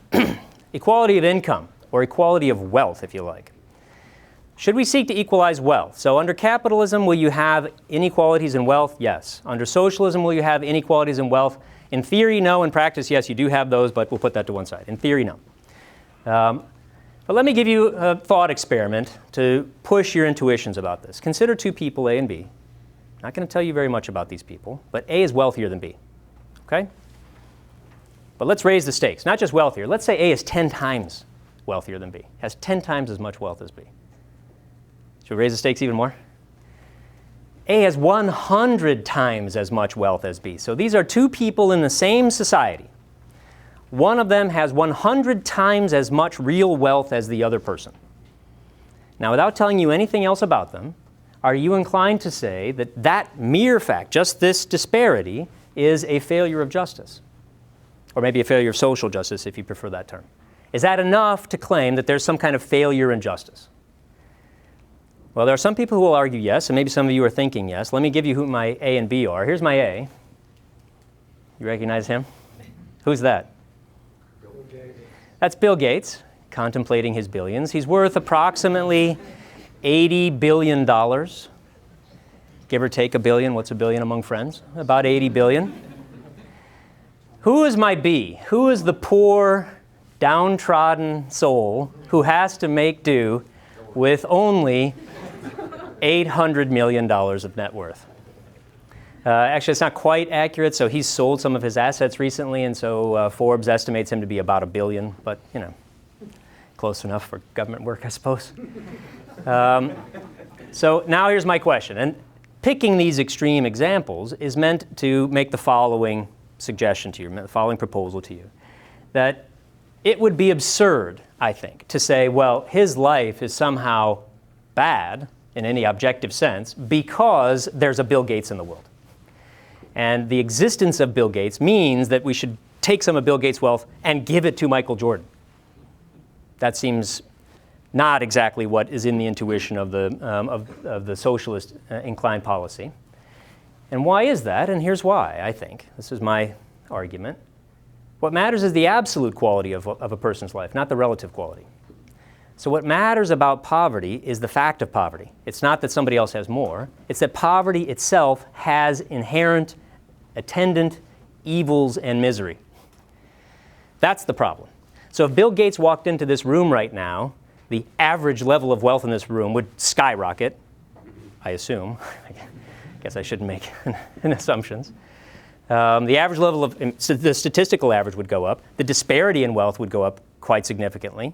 equality of income, or equality of wealth, if you like. Should we seek to equalize wealth? So under capitalism, will you have inequalities in wealth? Yes. Under socialism, will you have inequalities in wealth? In theory, no. In practice, yes, you do have those, but we'll put that to one side. In theory, no. But let me give you a thought experiment to push your intuitions about this. Consider two people, A and B. Not going to tell you very much about these people, but A is wealthier than B. Okay? But let's raise the stakes. Not just wealthier. Let's say A is 10 times wealthier than B. Has 10 times as much wealth as B. Should we raise the stakes even more? A has 100 times as much wealth as B. So these are two people in the same society. One of them has 100 times as much real wealth as the other person. Now, without telling you anything else about them, are you inclined to say that that mere fact, just this disparity, is a failure of justice? Or maybe a failure of social justice, if you prefer that term. Is that enough to claim that there's some kind of failure in justice? Well, there are some people who will argue yes, and maybe some of you are thinking yes. Let me give you who my A and B are. Here's my A. You recognize him? Who's that? That's Bill Gates, contemplating his billions. He's worth approximately $80 billion. Give or take a billion. What's a billion among friends? About 80 billion. Who is my B? Who is the poor, downtrodden soul who has to make do with only $800 million of net worth? Actually, it's not quite accurate. So he's sold some of his assets recently, and so Forbes estimates him to be about $1 billion. But close enough for government work, I suppose. So now here's my question. And picking these extreme examples is meant to make the following suggestion to you, the following proposal to you, that it would be absurd, I think, to say, well, his life is somehow bad in any objective sense because there's a Bill Gates in the world. And the existence of Bill Gates means that we should take some of Bill Gates' wealth and give it to Michael Jordan. That seems not exactly what is in the intuition of the socialist-inclined policy. And why is that? And here's why, I think. This is my argument. What matters is the absolute quality of a person's life, not the relative quality. So what matters about poverty is the fact of poverty. It's not that somebody else has more. It's that poverty itself has inherent, attendant evils and misery. That's the problem. So if Bill Gates walked into this room right now, the average level of wealth in this room would skyrocket, I assume. I guess I shouldn't make assumptions. The average level of, the statistical average would go up. The disparity in wealth would go up quite significantly.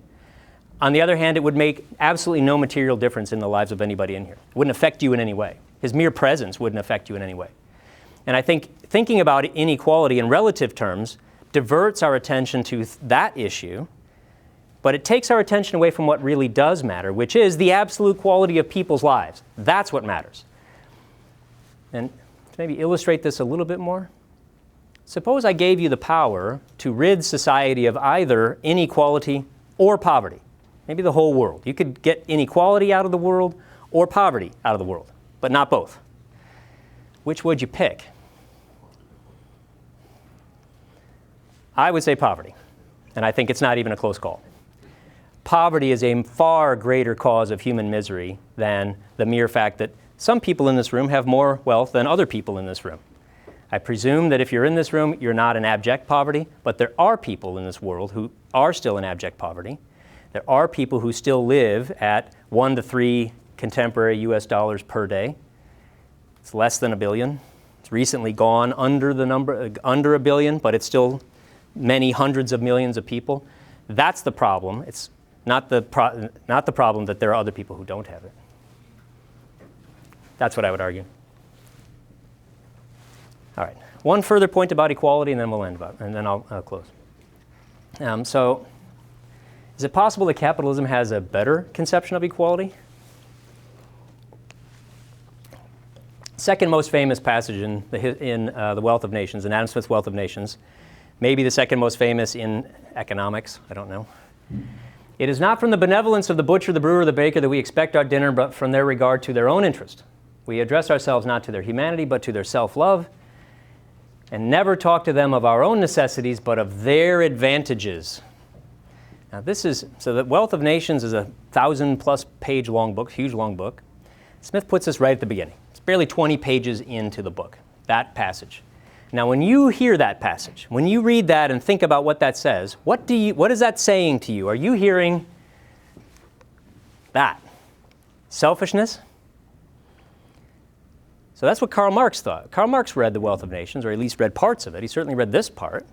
On the other hand, it would make absolutely no material difference in the lives of anybody in here. It wouldn't affect you in any way. His mere presence wouldn't affect you in any way. And I think thinking about inequality in relative terms diverts our attention to that issue, but it takes our attention away from what really does matter, which is the absolute quality of people's lives. That's what matters. And to maybe illustrate this a little bit more, suppose I gave you the power to rid society of either inequality or poverty. Maybe the whole world. You could get inequality out of the world or poverty out of the world, but not both. Which would you pick? I would say poverty, and I think it's not even a close call. Poverty is a far greater cause of human misery than the mere fact that some people in this room have more wealth than other people in this room. I presume that if you're in this room, you're not in abject poverty, but there are people in this world who are still in abject poverty. There are people who still live at 1 to 3 contemporary US dollars per day. It's less than $1 billion. It's recently gone under the number, under $1 billion, but it's still many hundreds of millions of people. That's the problem. It's not the problem that there are other people who don't have it. That's what I would argue. All right. One further point about equality, and then we'll end about, and then I'll close. So, is it possible that capitalism has a better conception of equality? Second most famous passage in the Wealth of Nations, in Adam Smith's Wealth of Nations, maybe the second most famous in economics, I don't know. It is not from the benevolence of the butcher, the brewer, the baker that we expect our dinner, but from their regard to their own interest. We address ourselves not to their humanity, but to their self-love, and never talk to them of our own necessities, but of their advantages. Now so the Wealth of Nations is a 1,000+ page long book, huge long book. Smith puts this right at the beginning. It's barely 20 pages into the book, that passage. Now, when you hear that passage, when you read that and think about what that says, what is that saying to you? Are you hearing that? Selfishness? So that's what Karl Marx thought. Karl Marx read The Wealth of Nations, or at least read parts of it. He certainly read this part.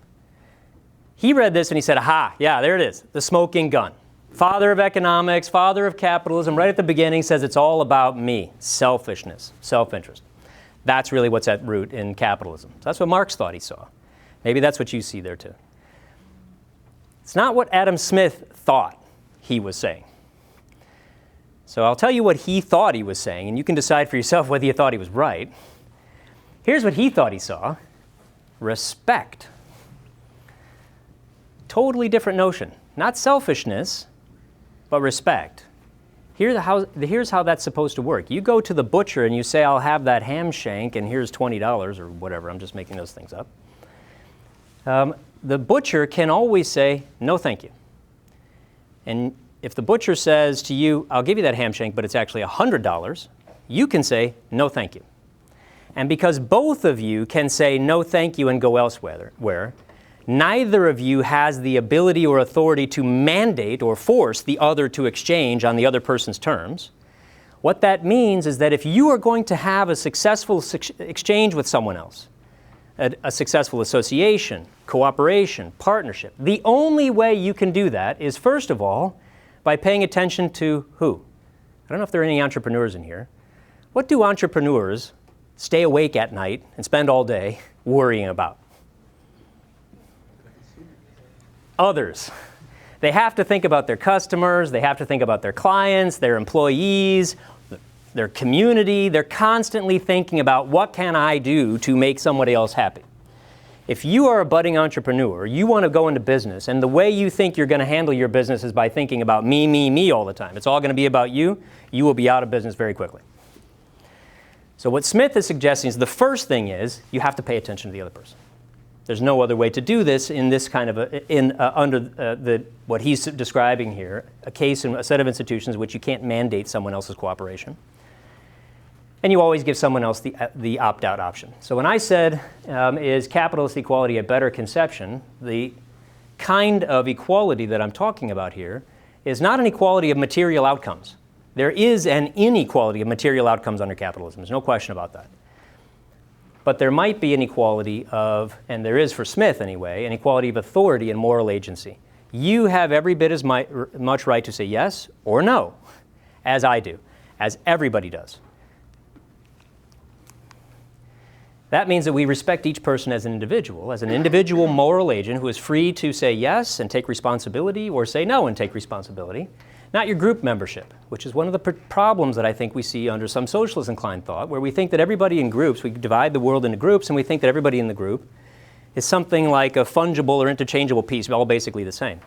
He read this and he said, aha, yeah, there it is, the smoking gun. Father of economics, father of capitalism, right at the beginning says it's all about me, selfishness, self-interest. That's really what's at root in capitalism. So that's what Marx thought he saw. Maybe that's what you see there too. It's not what Adam Smith thought he was saying. So I'll tell you what he thought he was saying, and you can decide for yourself whether you thought he was right. Here's what he thought he saw. Respect. Totally different notion. Not selfishness, but respect. Here's how that's supposed to work. You go to the butcher and you say, I'll have that ham shank, and here's $20 or whatever. I'm just making those things up. The butcher can always say, no, thank you. And if the butcher says to you, I'll give you that ham shank, but it's actually $100, you can say, no, thank you. And because both of you can say, no, thank you, and go elsewhere, neither of you has the ability or authority to mandate or force the other to exchange on the other person's terms. What that means is that if you are going to have a successful exchange with someone else, a successful association, cooperation, partnership, the only way you can do that is, first of all, by paying attention to who? I don't know if there are any entrepreneurs in here. What do entrepreneurs stay awake at night and spend all day worrying about? Others. They have to think about their customers, they have to think about their clients, their employees, their community. They're constantly thinking about what can I do to make somebody else happy. If you are a budding entrepreneur, you want to go into business, and the way you think you're going to handle your business is by thinking about me, me, me all the time. It's all going to be about you. You will be out of business very quickly. So what Smith is suggesting is the first thing is you have to pay attention to the other person. There's no other way to do this in this kind of under what he's describing here, a case in a set of institutions in which you can't mandate someone else's cooperation. And you always give someone else the opt-out option. So when I said, is capitalist equality a better conception, the kind of equality that I'm talking about here is not an equality of material outcomes. There is an inequality of material outcomes under capitalism. There's no question about that. But there might be an equality of, and there is for Smith anyway, an equality of authority and moral agency. You have every bit as much right to say yes or no as I do, as everybody does. That means that we respect each person as an individual moral agent who is free to say yes and take responsibility or say no and take responsibility, not your group membership, which is one of the problems that I think we see under some socialist-inclined thought, where we think that everybody in groups, we divide the world into groups, and we think that everybody in the group is something like a fungible or interchangeable piece, all basically the same.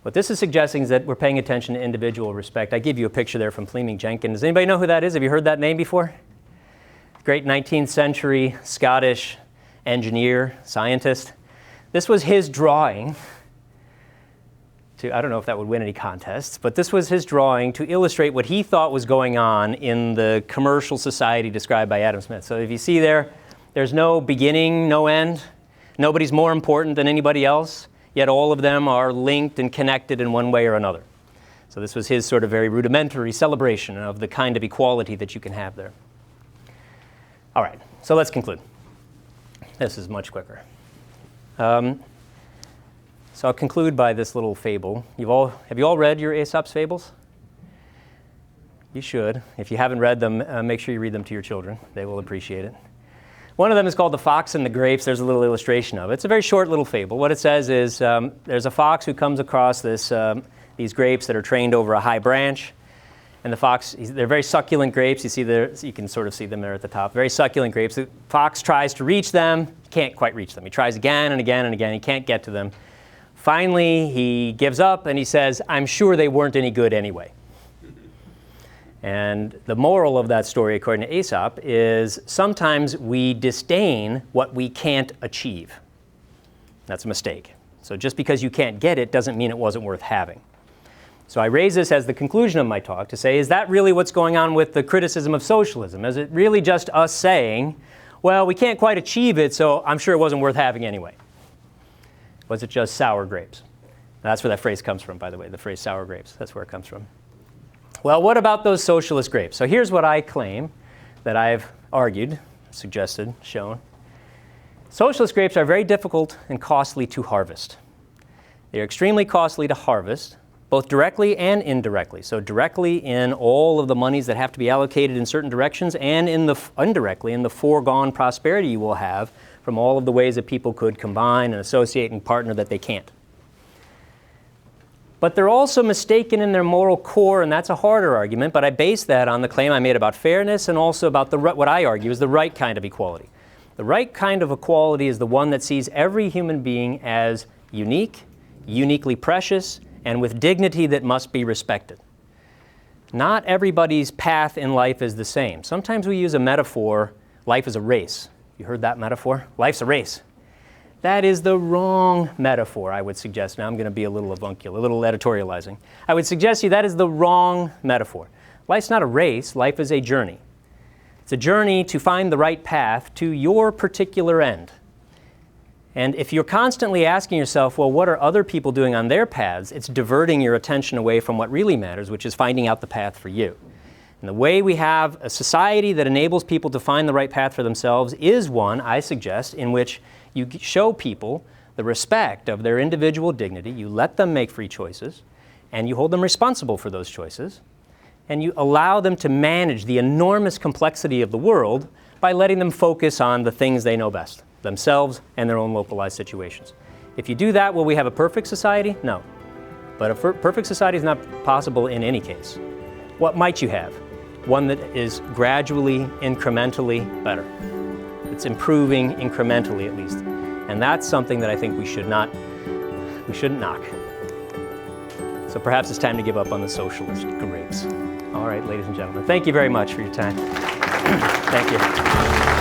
What this is suggesting is that we're paying attention to individual respect. I give you a picture there from Fleming Jenkins. Does anybody know who that is? Have you heard that name before? Great 19th century Scottish engineer, scientist. This was his drawing to, I don't know if that would win any contests, but this was his drawing to illustrate what he thought was going on in the commercial society described by Adam Smith. So if you see there, there's no beginning, no end. Nobody's more important than anybody else, yet all of them are linked and connected in one way or another. So this was his sort of very rudimentary celebration of the kind of equality that you can have there. All right, so let's conclude. This is much quicker. So I'll conclude by this little fable. Have you all read your Aesop's fables? You should. If you haven't read them, make sure you read them to your children. They will appreciate it. One of them is called The Fox and the Grapes. There's a little illustration of it. It's a very short little fable. What it says is there's a fox who comes across these grapes that are trained over a high branch. And the fox, they're very succulent grapes. You can sort of see them there at the top. Very succulent grapes. The fox tries to reach them. He can't quite reach them. He tries again and again and again. He can't get to them. Finally, he gives up and he says, I'm sure they weren't any good anyway. And the moral of that story, according to Aesop, is sometimes we disdain what we can't achieve. That's a mistake. So just because you can't get it doesn't mean it wasn't worth having. So I raise this as the conclusion of my talk to say, is that really what's going on with the criticism of socialism? Is it really just us saying, well, we can't quite achieve it, so I'm sure it wasn't worth having anyway? Was it just sour grapes? That's where that phrase comes from, by the way, the phrase sour grapes. That's where it comes from. Well, what about those socialist grapes? So here's what I claim that I've argued, suggested, shown. Socialist grapes are very difficult and costly to harvest. They're extremely costly to harvest, both directly and indirectly. So directly in all of the monies that have to be allocated in certain directions, and indirectly in the foregone prosperity you will have from all of the ways that people could combine and associate and partner that they can't. But they're also mistaken in their moral core, and that's a harder argument, but I base that on the claim I made about fairness and also about what I argue is the right kind of equality. The right kind of equality is the one that sees every human being as unique, uniquely precious, and with dignity that must be respected. Not everybody's path in life is the same. Sometimes we use a metaphor, life is a race. You heard that metaphor? Life's a race. That is the wrong metaphor, I would suggest. Now I'm going to be a little avuncular, a little editorializing. I would suggest to you that is the wrong metaphor. Life's not a race, life is a journey. It's a journey to find the right path to your particular end. And if you're constantly asking yourself, well, what are other people doing on their paths? It's diverting your attention away from what really matters, which is finding out the path for you. And the way we have a society that enables people to find the right path for themselves is one, I suggest, in which you show people the respect of their individual dignity, you let them make free choices, and you hold them responsible for those choices, and you allow them to manage the enormous complexity of the world by letting them focus on the things they know best, themselves and their own localized situations. If you do that, will we have a perfect society? No. But a perfect society is not possible in any case. What might you have? One that is gradually, incrementally better. It's improving incrementally, at least. And that's something that I think we shouldn't knock. So perhaps it's time to give up on the socialist grapes. All right, ladies and gentlemen, thank you very much for your time. Thank you.